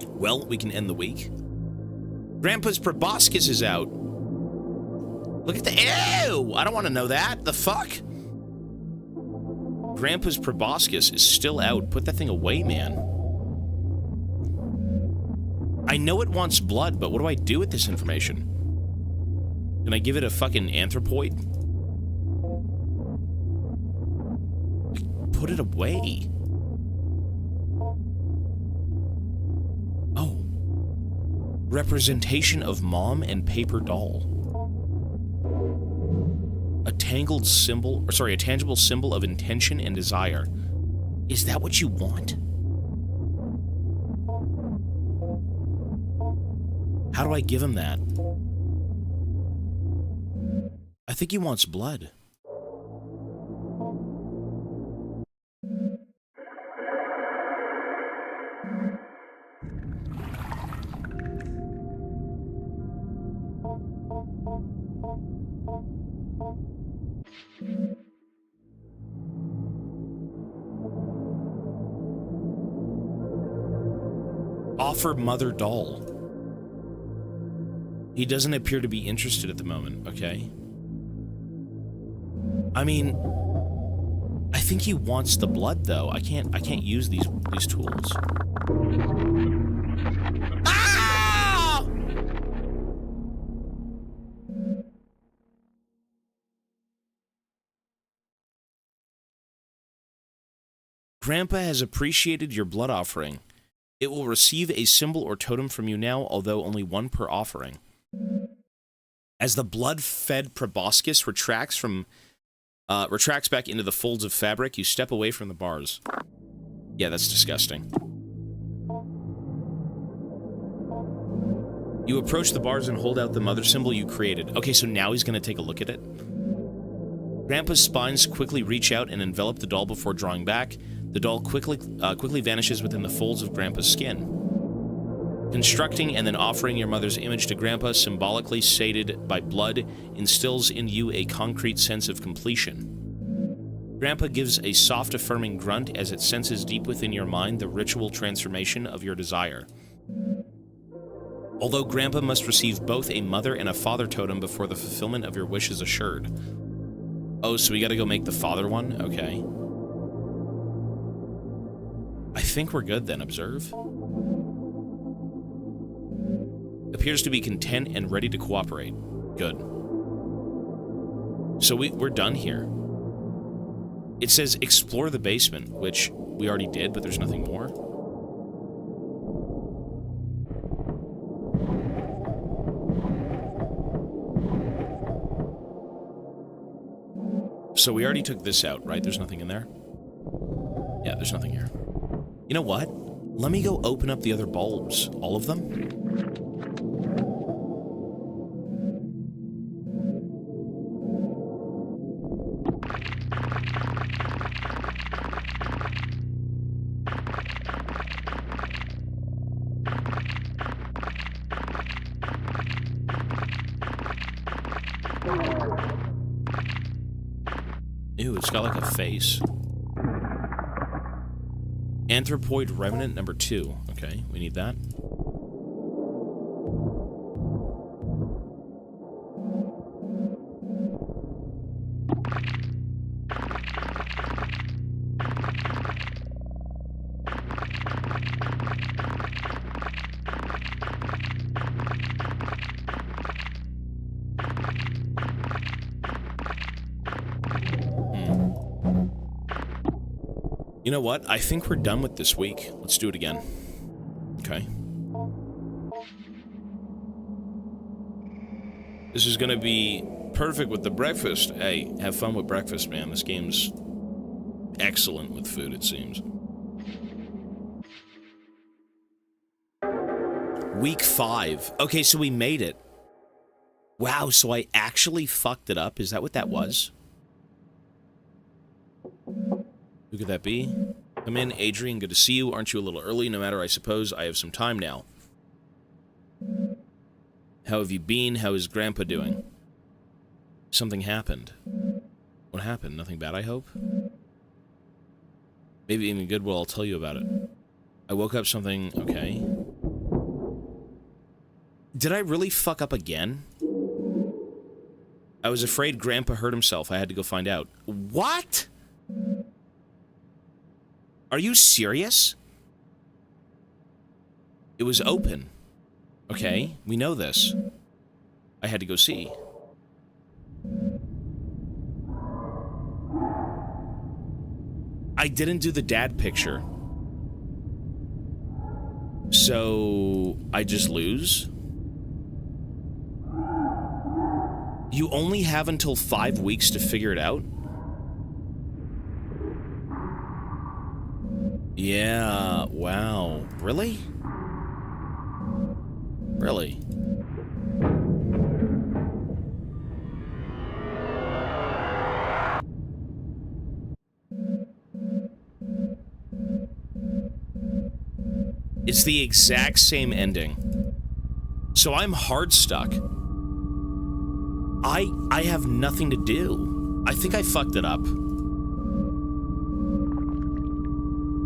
Well, we can end the week. Grandpa's proboscis is out. Look at the... Ew! I don't want to know that. The fuck? Grandpa's proboscis is still out. Put that thing away, man. I know it wants blood, but what do I do with this information? Can I give it a fucking anthropoid? put it away. Oh. Representation of mom and paper doll. A tangled symbol, or sorry, a tangible symbol of intention and desire. Is that what you want? How do I give him that? I think he wants blood. Offer mother doll. He doesn't appear to be interested at the moment, okay? I mean, I think he wants the blood though. I can't use these tools. Ah! Grandpa has appreciated your blood offering. It will receive a symbol or totem from you now, although only one per offering. As the blood-fed proboscis retracts back into the folds of fabric, you step away from the bars. Yeah, that's disgusting. You approach the bars and hold out the mother symbol you created. Okay, so now he's going to take a look at it. Grandpa's spines quickly reach out and envelop the doll before drawing back. The doll quickly vanishes within the folds of Grandpa's skin. Constructing and then offering your mother's image to Grandpa, symbolically sated by blood, instills in you a concrete sense of completion. Grandpa gives a soft, affirming grunt as it senses deep within your mind the ritual transformation of your desire. Although Grandpa must receive both a mother and a father totem before the fulfillment of your wish is assured. Oh, so we gotta go make the father one? Okay. I think we're good then, observe. Appears to be content and ready to cooperate. Good. So we're done here. It says explore the basement, which we already did, but there's nothing more. So we already took this out, right? There's nothing in there? Yeah, there's nothing here. You know what? Let me go open up the other bulbs. All of them? Ew, it's got like a face. Anthropoid Revenant number 2. Okay, we need that. You know what? I think we're done with this week. Let's do it again. Okay. This is gonna be perfect with the breakfast. Hey, have fun with breakfast, man. This game's excellent with food, it seems. Week 5. Okay, so we made it. Wow, so I actually fucked it up? Is that what that was? Who could that be? Come in, Adrian, good to see you. Aren't you a little early? No matter, I suppose. I have some time now. How have you been? How is Grandpa doing? Something happened. What happened? Nothing bad, I hope? Maybe even good, well, I'll tell you about it. I woke up something... Okay. Did I really fuck up again? I was afraid Grandpa hurt himself. I had to go find out. What? Are you serious? It was open. Okay, we know this. I had to go see. I I didn't do the dad picture. So I just lose? You only have until 5 weeks to figure it out? Yeah, wow. Really? Really? It's the exact same ending. So I'm hard stuck. I have nothing to do. I think I fucked it up.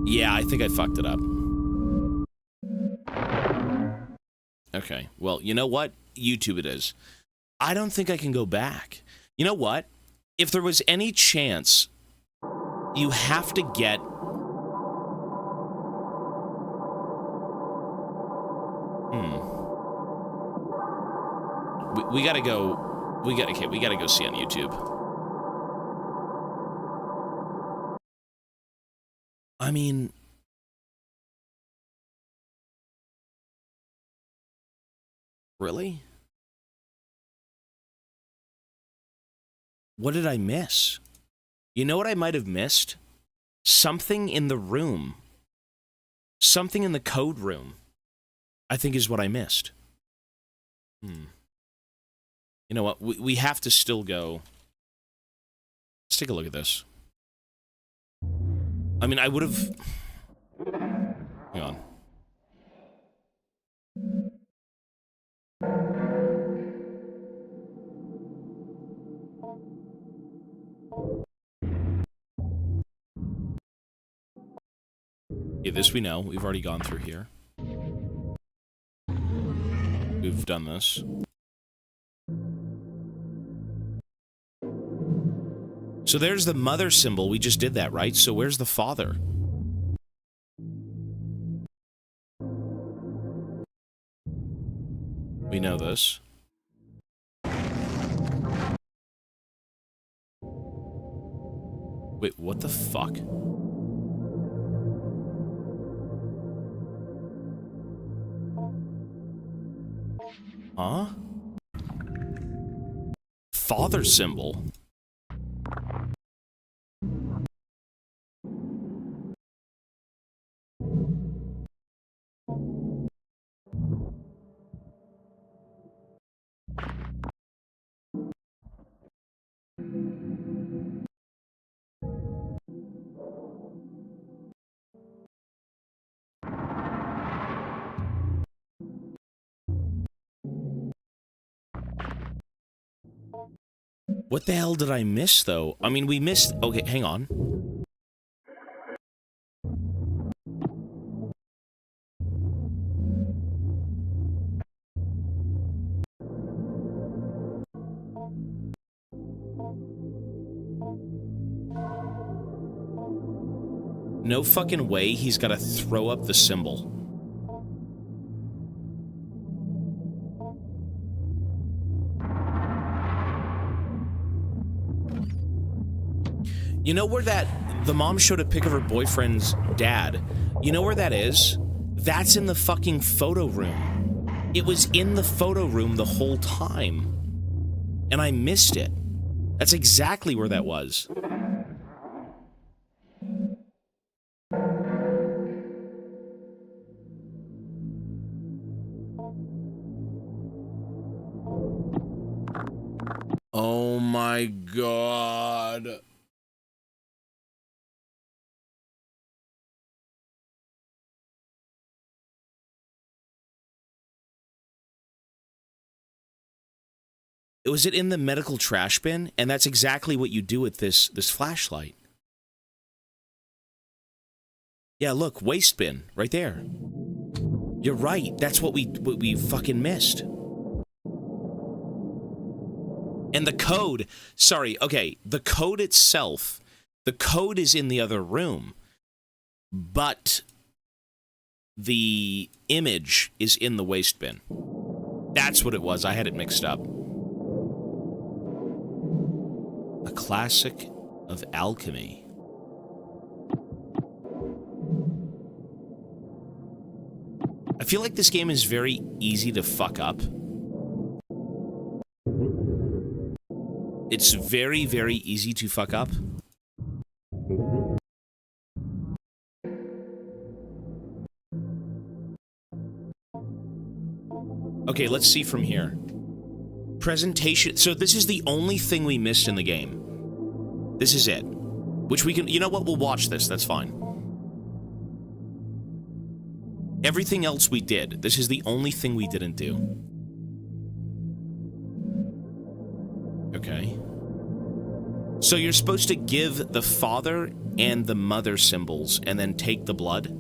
Yeah, I think I fucked it up. Okay, well, you know what? YouTube it is. I don't think I can go back. You know what? If there was any chance, you have to get... We gotta go... we gotta go see on YouTube. I mean... really? What did I miss? You know what I might have missed? Something in the room. Something in the code room, I think is what I missed. You know what? We have to still go. Let's take a look at this. I mean, I would have... hang on. Yeah, this we know. We've already gone through here. We've done this. So there's the mother symbol. We just did that, right? So where's the father? We know this. Wait, what the fuck? Huh? Father symbol? What the hell did I miss, though? I mean, we missed... okay, hang on. No fucking way he's gotta throw up the symbol. You know where that... the mom showed a pic of her boyfriend's dad. You know where that is? That's in the fucking photo room. It was in the photo room the whole time. And I missed it. That's exactly where that was. Oh my god. Was it in the medical trash bin? And that's exactly what you do with this flashlight. Yeah, look, waste bin, right there. You're right, that's what we fucking missed. And the code, sorry, okay, the code itself, the code is in the other room, but the image is in the waste bin. That's what it was, I had it mixed up. A classic of alchemy. I feel like this game is very easy to fuck up. It's very, very easy to fuck up. Okay, let's see from here. Presentation. So this is the only thing we missed in the game. This is it. Which we can... You know what? We'll watch this. That's fine. Everything else we did. This is the only thing we didn't do. Okay. So you're supposed to give the father and the mother symbols and then take the blood?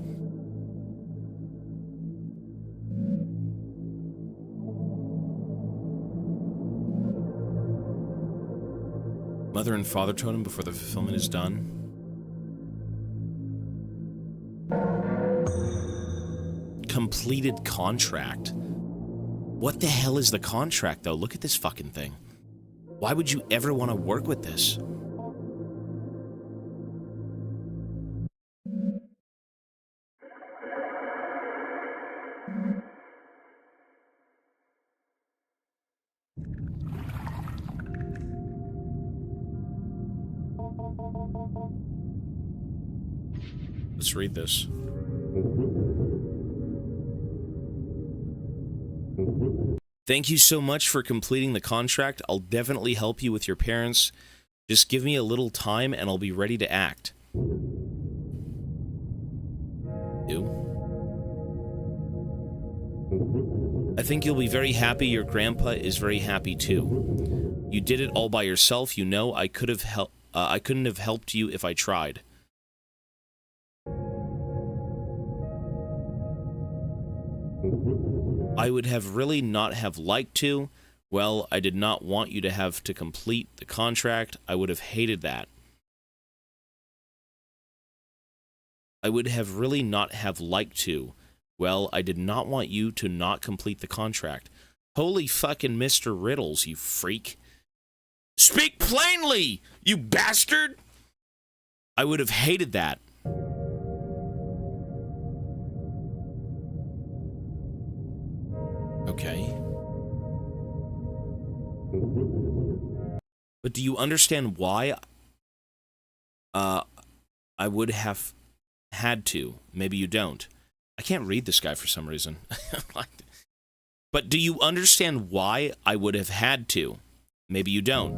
Mother and father totem before the fulfillment is done. Completed contract. What the hell is the contract, though? Look at this fucking thing. Why would you ever want to work with this? Let's read this. Thank you so much for completing the contract. I'll definitely help you with your parents. Just give me a little time and I'll be ready to act. I think you'll be very happy. Your grandpa is very happy too. You did it all by yourself. You know I couldn't have helped you if I tried. I would have really not have liked to. Well, I did not want you to have to complete the contract. I would have hated that. I would have really not have liked to. Well, I did not want you to not complete the contract. Holy fucking Mr. Riddles, you freak. Speak plainly, you bastard! I would have hated that. Okay. But do you understand why I would have had to? Maybe you don't. I can't read this guy for some reason. But do you understand why I would have had to? Maybe you don't.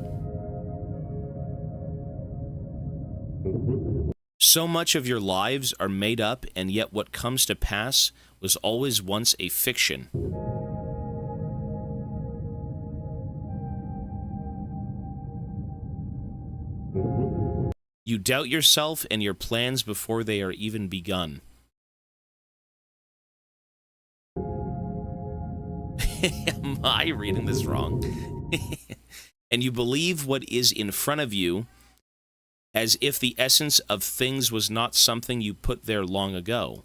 So much of your lives are made up, and yet what comes to pass was always once a fiction. You doubt yourself and your plans before they are even begun. Am I reading this wrong? And you believe what is in front of you as if the essence of things was not something you put there long ago.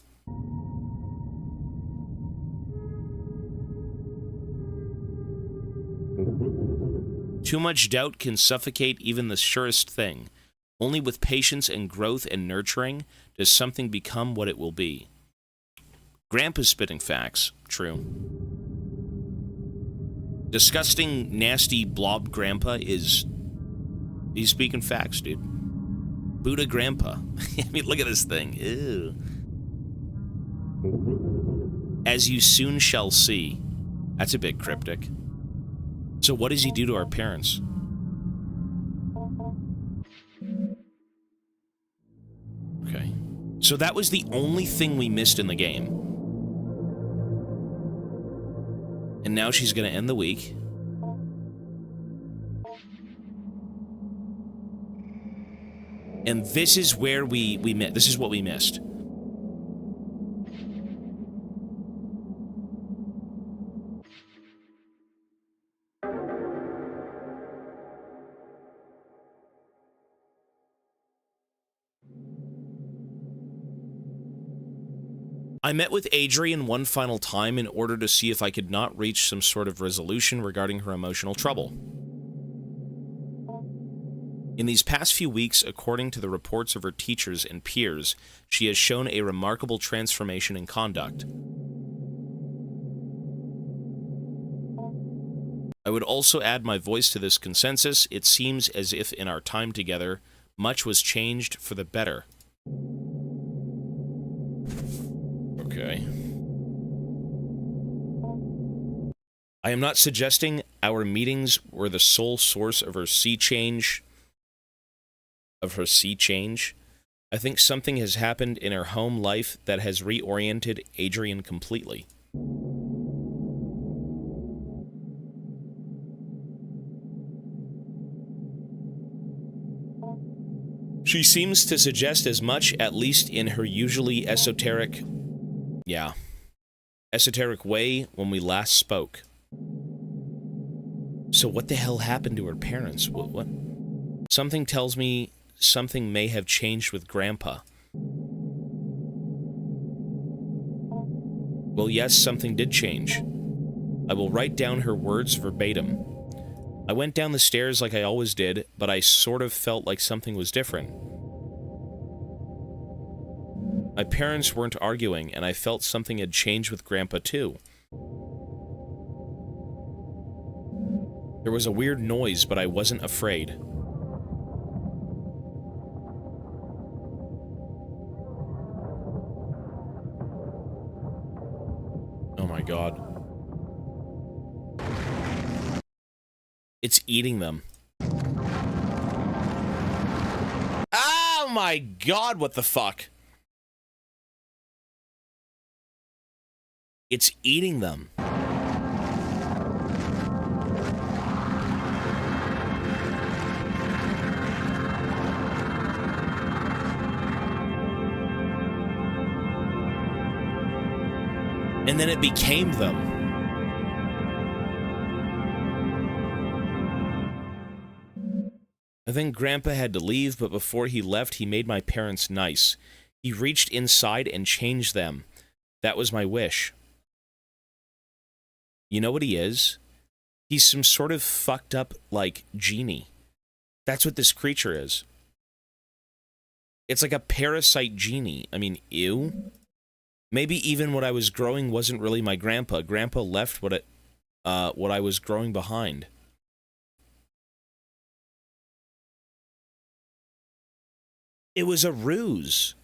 Too much doubt can suffocate even the surest thing. Only with patience and growth and nurturing does something become what it will be. Grandpa's spitting facts. True. Disgusting, nasty blob grandpa is... He's speaking facts, dude. Buddha grandpa. I mean, look at this thing. Ew. As you soon shall see. That's a bit cryptic. So what does he do to our parents? Okay. So that was the only thing we missed in the game. And now she's going to end the week. And this is where we missed. This is what we missed. I met with Adrian one final time in order to see if I could not reach some sort of resolution regarding her emotional trouble. In these past few weeks, according to the reports of her teachers and peers, she has shown a remarkable transformation in conduct. I would also add my voice to this consensus. It seems as if in our time together, much was changed for the better. Okay. I am not suggesting our meetings were the sole source of her sea change. I think something has happened in her home life that has reoriented Adrian completely. She seems to suggest as much, at least in her usually esoteric way when we last spoke. So what the hell happened to her parents? What? Something tells me something may have changed with Grandpa. Well, yes, something did change. I will write down her words verbatim. I went down the stairs like I always did, but I sort of felt like something was different. My parents weren't arguing, and I felt something had changed with Grandpa, too. There was a weird noise, but I wasn't afraid. Oh my god. It's eating them. Oh my god, what the fuck? It's eating them. And then it became them. I think Grandpa had to leave, but before he left, he made my parents nice. He reached inside and changed them. That was my wish. You know what he is? He's some sort of fucked up, like, genie. That's what this creature is. It's like a parasite genie. I mean, ew. Maybe even what I was growing wasn't really my grandpa. Grandpa left what I was growing behind. It was a ruse.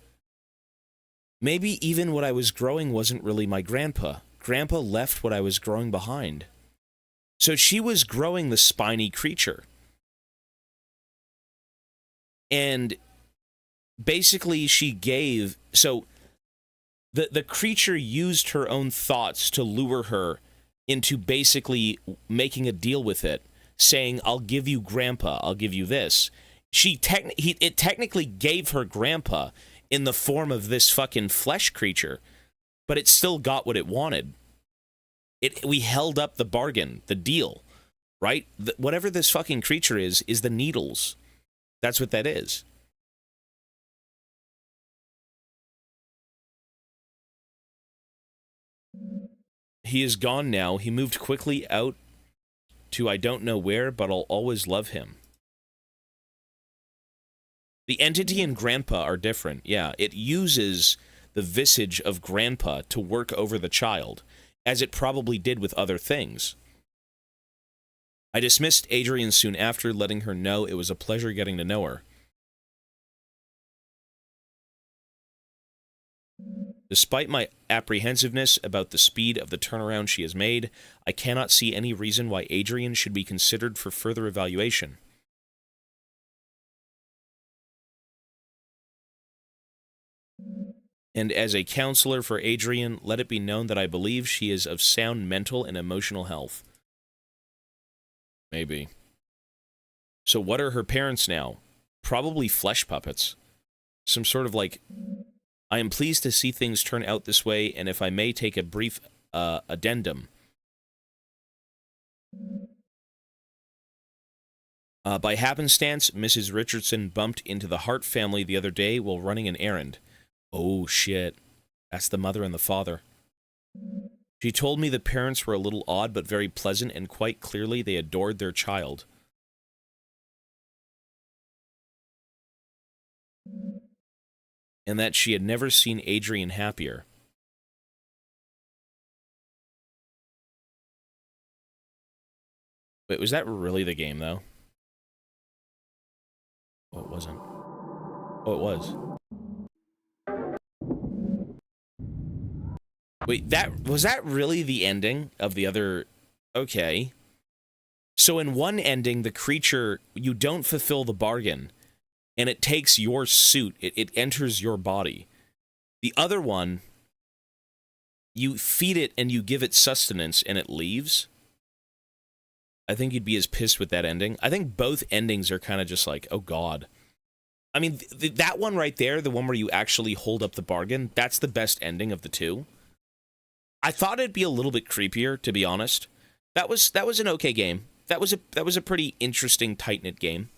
Maybe even what I was growing wasn't really my grandpa. Grandpa left what I was growing behind. So she was growing the spiny creature. And basically she gave... So the creature used her own thoughts to lure her into basically making a deal with it, saying, I'll give you Grandpa, I'll give you this. It technically gave her Grandpa in the form of this fucking flesh creature, but it still got what it wanted. We held up the bargain, the deal, right? Whatever this fucking creature is the needles. That's what that is. He is gone now. He moved quickly out to I don't know where, but I'll always love him. The entity and Grandpa are different. Yeah, it uses the visage of Grandpa to work over the child, as it probably did with other things. I dismissed Adrian soon after, letting her know it was a pleasure getting to know her. Despite my apprehensiveness about the speed of the turnaround she has made, I cannot see any reason why Adrian should be considered for further evaluation. And as a counselor for Adrian, let it be known that I believe she is of sound mental and emotional health. Maybe. So what are her parents now? Probably flesh puppets. Some sort of like... I am pleased to see things turn out this way, and if I may take a brief addendum. By happenstance, Mrs. Richardson bumped into the Hart family the other day while running an errand. Oh, shit. That's the mother and the father. She told me the parents were a little odd, but very pleasant, and quite clearly they adored their child. And that she had never seen Adrian happier. Wait, was that really the game, though? Oh, it wasn't. Oh, it was. Wait, was that really the ending of the other... Okay. So in one ending, the creature, you don't fulfill the bargain, and it takes your suit. It enters your body. The other one, you feed it and you give it sustenance, and it leaves. I think you'd be as pissed with that ending. I think both endings are kind of just like, oh, God. I mean, that one right there, the one where you actually hold up the bargain, that's the best ending of the two. I thought it'd be a little bit creepier, to be honest. That was an okay game. That was a pretty interesting, tight-knit game.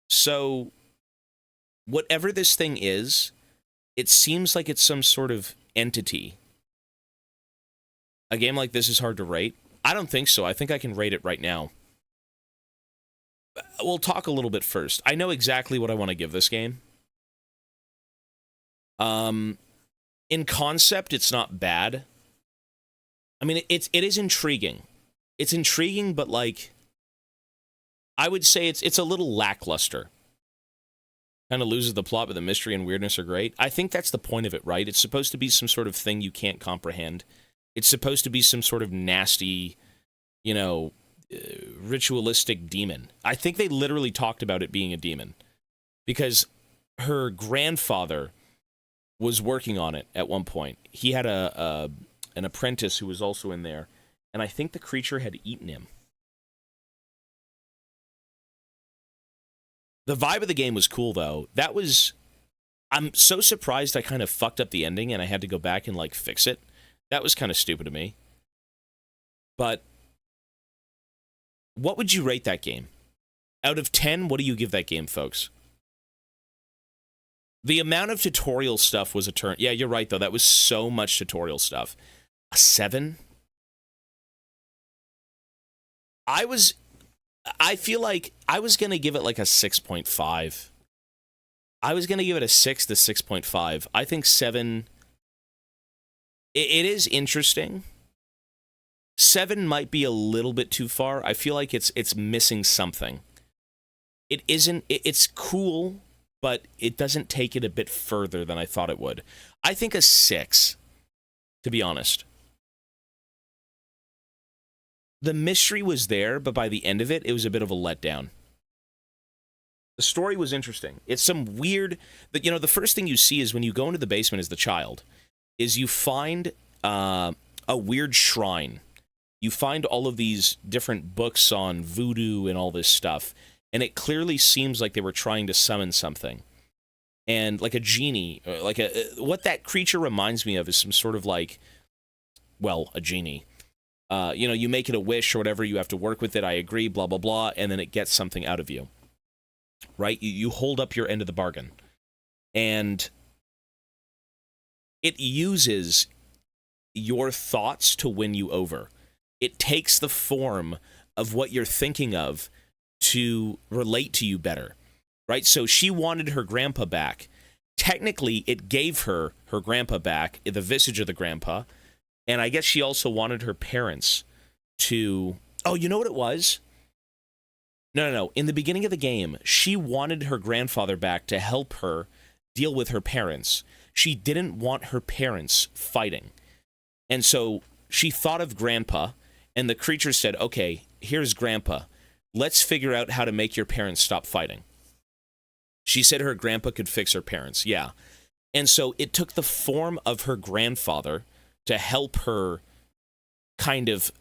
So whatever this thing is, it seems like it's some sort of entity. A game like this is hard to rate. I don't think so. I think I can rate it right now. We'll talk a little bit first. I know exactly what I want to give this game. In concept, it's not bad. I mean, it is intriguing. It's intriguing, but like, I would say it's a little lackluster. Kind of loses the plot, but the mystery and weirdness are great. I think that's the point of it, right? It's supposed to be some sort of thing you can't comprehend. It's supposed to be some sort of nasty, you know, ritualistic demon. I think they literally talked about it being a demon. Because her grandfather was working on it at one point. He had an apprentice who was also in there, and I think the creature had eaten him. The vibe of the game was cool, though. I'm so surprised I kind of fucked up the ending and I had to go back and, like, fix it. That was kind of stupid of me. But what would you rate that game? Out of 10, what do you give that game, folks? The amount of tutorial stuff was a turn. Yeah, you're right, though. That was so much tutorial stuff. A 7? I feel like I was going to give it like a 6.5. I was going to give it a 6 to 6.5. I think 7... It is interesting. 7 might be a little bit too far. I feel like it's missing something. It isn't... It's cool, but it doesn't take it a bit further than I thought it would. I think a 6, to be honest. The mystery was there, but by the end of it, it was a bit of a letdown. The story was interesting. It's some weird... You know, the first thing you see is when you go into the basement as the child, is you find a weird shrine. You find all of these different books on voodoo and all this stuff, and it clearly seems like they were trying to summon something. And like a genie, what that creature reminds me of is some sort of like, well, a genie. You know, you make it a wish or whatever, you have to work with it, I agree, blah, blah, blah, and then it gets something out of you. Right? You hold up your end of the bargain. And it uses your thoughts to win you over. It takes the form of what you're thinking of to relate to you better. Right? So she wanted her grandpa back. Technically, it gave her grandpa back, the visage of the grandpa. And I guess she also wanted her parents to... Oh, you know what it was? No. In the beginning of the game, she wanted her grandfather back to help her deal with her parents. She didn't want her parents fighting. And so she thought of grandpa, and the creature said, okay, here's grandpa. Let's figure out how to make your parents stop fighting. She said her grandpa could fix her parents, yeah. And so it took the form of her grandfather to help her kind of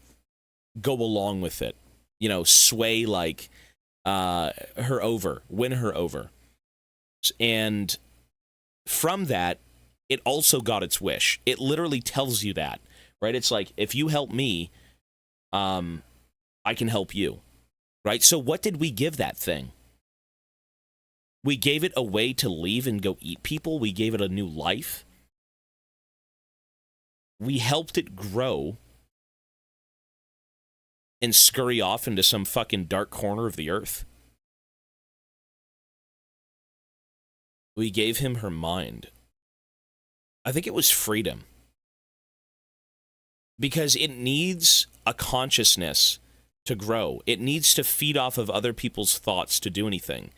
go along with it. You know, sway, like, her over, win her over. And from that, it also got its wish. It literally tells you that, right? It's like, if you help me, I can help you, right? So what did we give that thing? We gave it a way to leave and go eat people. We gave it a new life. We helped it grow and scurry off into some fucking dark corner of the earth. We gave him her mind. I think it was freedom. because it needs a consciousness to grow. It needs to feed off of other people's thoughts to do anything.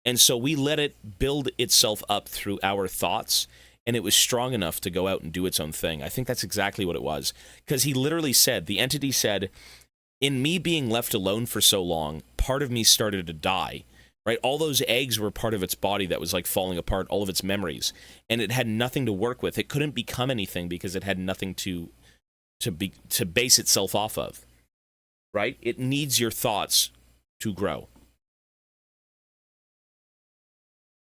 And so we let it build itself up through our thoughts, and it was strong enough to go out and do its own thing. I think that's exactly what it was. Because he literally said, the entity said, in me being left alone for so long, part of me started to die, right? All those eggs were part of its body that was like falling apart, all of its memories, and it had nothing to work with. It couldn't become anything because it had nothing to base itself off of, right? It needs your thoughts to grow.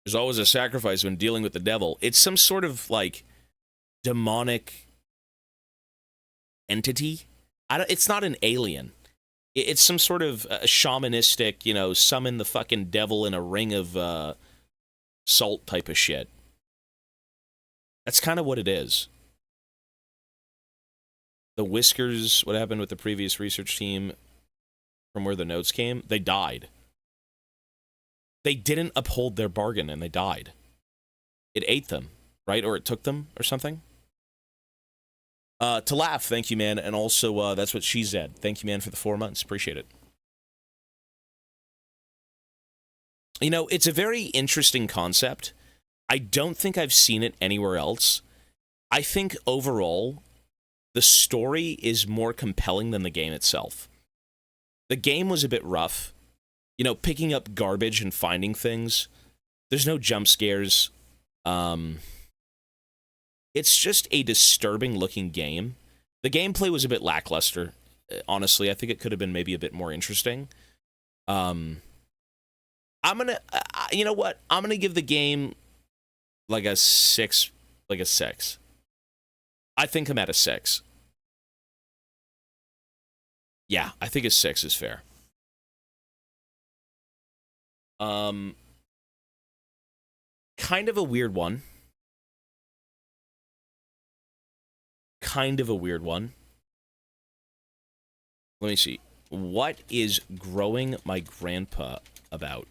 There's always a sacrifice when dealing with the devil. It's some sort of like demonic entity. It's not an alien. It's some sort of shamanistic, you know, summon the fucking devil in a ring of salt type of shit. That's kind of what it is. The Whiskers, what happened with the previous research team from where the notes came? They died. They didn't uphold their bargain and they died. It ate them, right? Or it took them or something. To laugh, thank you, man. And also, that's what she said. Thank you, man, for the 4 months. Appreciate it. You know, it's a very interesting concept. I don't think I've seen it anywhere else. I think overall, the story is more compelling than the game itself. The game was a bit rough. You know, picking up garbage and finding things. There's no jump scares. It's just a disturbing looking game. The gameplay was a bit lackluster. Honestly, I think it could have been maybe a bit more interesting. I'm gonna, you know what? I'm gonna give the game like a 6, like a 6. I think I'm at a 6. Yeah, I think a 6 is fair. Kind of a weird one. Kind of a weird one. Let me see. What is growing my grandpa about?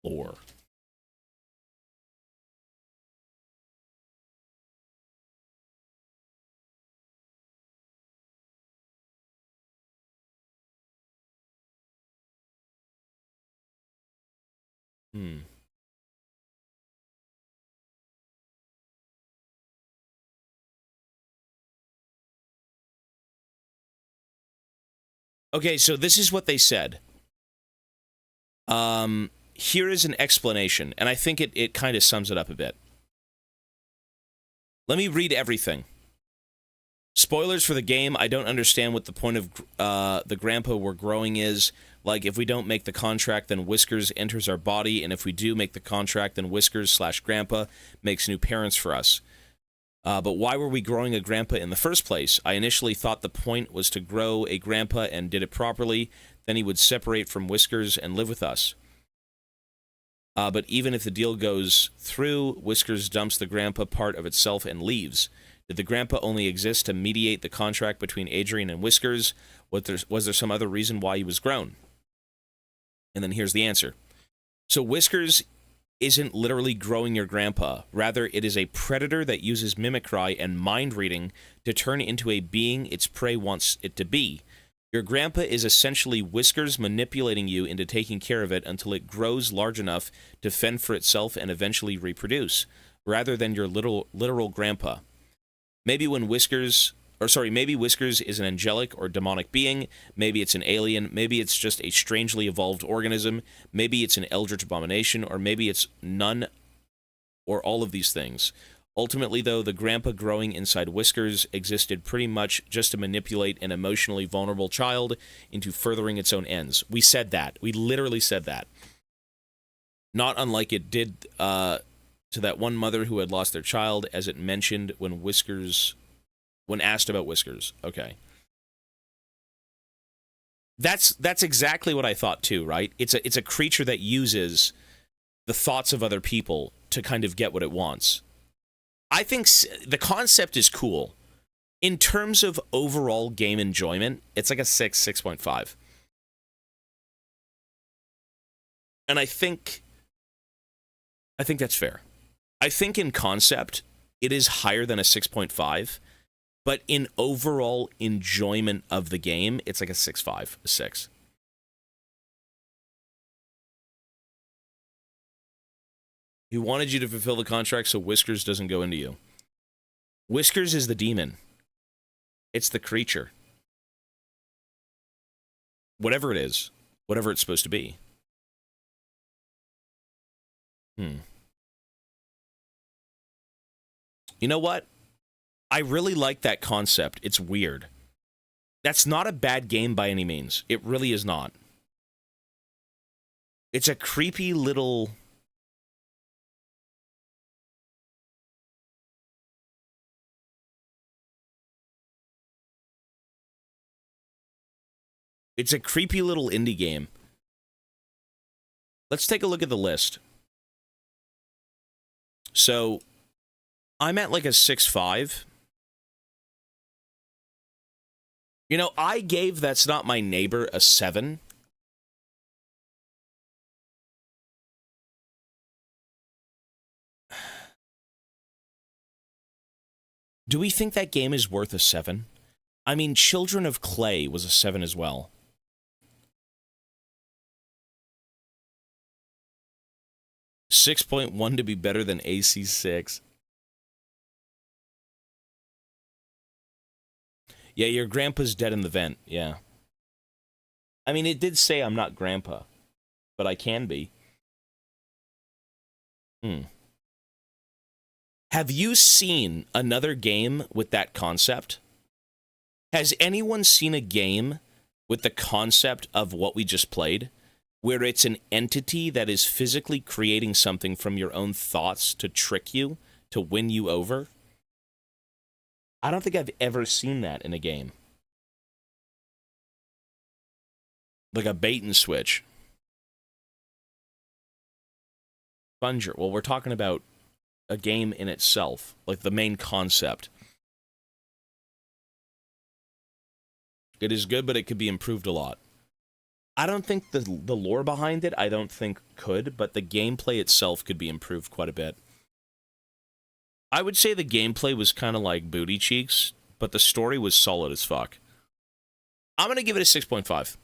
Lore. Okay, so this is what they said. Here is an explanation, and I think it kind of sums it up a bit. Let me read everything. Spoilers for the game. I don't understand what the point of the grandpa we're growing is. Like, if we don't make the contract, then Whiskers enters our body, and if we do make the contract, then Whiskers/grandpa makes new parents for us. But why were we growing a grandpa in the first place? I initially thought the point was to grow a grandpa and did it properly. Then he would separate from Whiskers and live with us. But even if the deal goes through, Whiskers dumps the grandpa part of itself and leaves. Did the grandpa only exist to mediate the contract between Adrian and Whiskers? Was there some other reason why he was grown? And then here's the answer. So Whiskers isn't literally growing your grandpa. Rather, it is a predator that uses mimicry and mind reading to turn into a being its prey wants it to be. Your grandpa is essentially Whiskers manipulating you into taking care of it until it grows large enough to fend for itself and eventually reproduce, rather than your literal grandpa. Maybe Whiskers is an angelic or demonic being, maybe it's an alien, maybe it's just a strangely evolved organism, maybe it's an eldritch abomination, or maybe it's none or all of these things. Ultimately, though, the grandpa growing inside Whiskers existed pretty much just to manipulate an emotionally vulnerable child into furthering its own ends. We said that. We literally said that. Not unlike it did to that one mother who had lost their child, as it mentioned when asked about Whiskers. Okay. That's exactly what I thought too, right? It's a creature that uses the thoughts of other people to kind of get what it wants. I think the concept is cool. In terms of overall game enjoyment, it's like a 6.5. And I think that's fair. I think in concept, it is higher than a 6.5, but in overall enjoyment of the game, it's like a 6.5, a 6. He wanted you to fulfill the contract so Whiskers doesn't go into you. Whiskers is the demon. It's the creature. Whatever it is. Whatever it's supposed to be. You know what? I really like that concept. It's weird. That's not a bad game by any means. It really is not. It's a creepy little... It's a creepy little indie game. Let's take a look at the list. So, I'm at like a 6.5. You know, I gave That's Not My Neighbor a 7. Do we think that game is worth a 7? I mean, Children of Clay was a 7 as well. .1 to be better than AC6. Yeah, your grandpa's dead in the vent. Yeah. I mean, it did say I'm not grandpa, but I can be. Have you seen another game with that concept? Has anyone seen a game with the concept of what we just played? Where it's an entity that is physically creating something from your own thoughts to trick you, to win you over? I don't think I've ever seen that in a game. Like a bait and switch. Bunger. Well, we're talking about a game in itself, like the main concept. It is good, but it could be improved a lot. I don't think the lore behind it, I don't think could, but the gameplay itself could be improved quite a bit. I would say the gameplay was kind of like Booty Cheeks, but the story was solid as fuck. I'm going to give it a 6.5.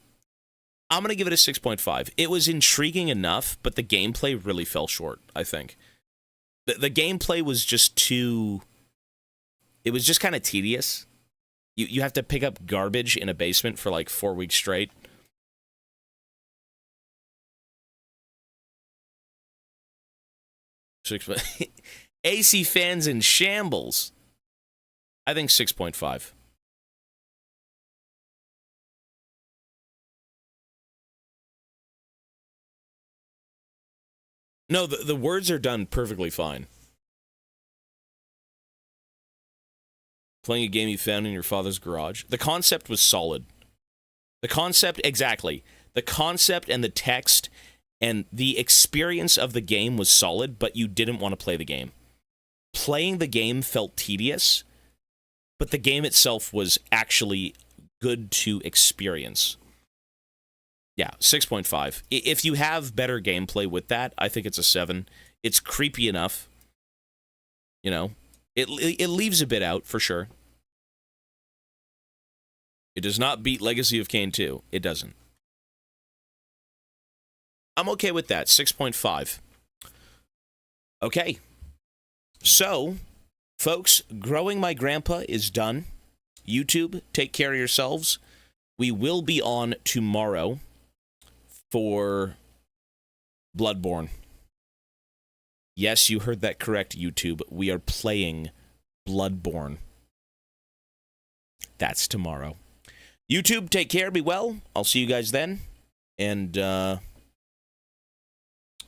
I'm going to give it a 6.5. It was intriguing enough, but the gameplay really fell short, I think. The gameplay was just too... It was just kind of tedious. You have to pick up garbage in a basement for like 4 weeks straight. AC fans in shambles. I think 6.5. No, the words are done perfectly fine. Playing a game you found in your father's garage. The concept was solid. The concept, exactly. The concept and the text and the experience of the game was solid, but you didn't want to play the game. Playing the game felt tedious, but the game itself was actually good to experience. Yeah, 6.5. If you have better gameplay with that, I think it's a 7. It's creepy enough. You know, it leaves a bit out, for sure. It does not beat Legacy of Kain 2. It doesn't. I'm okay with that. 6.5. Okay. So, folks, Growing My Grandpa is done. YouTube, take care of yourselves. We will be on tomorrow for Bloodborne. Yes, you heard that correct, YouTube. We are playing Bloodborne. That's tomorrow. YouTube, take care, be well. I'll see you guys then. And,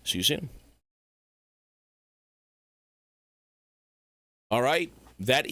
see you soon. All right, that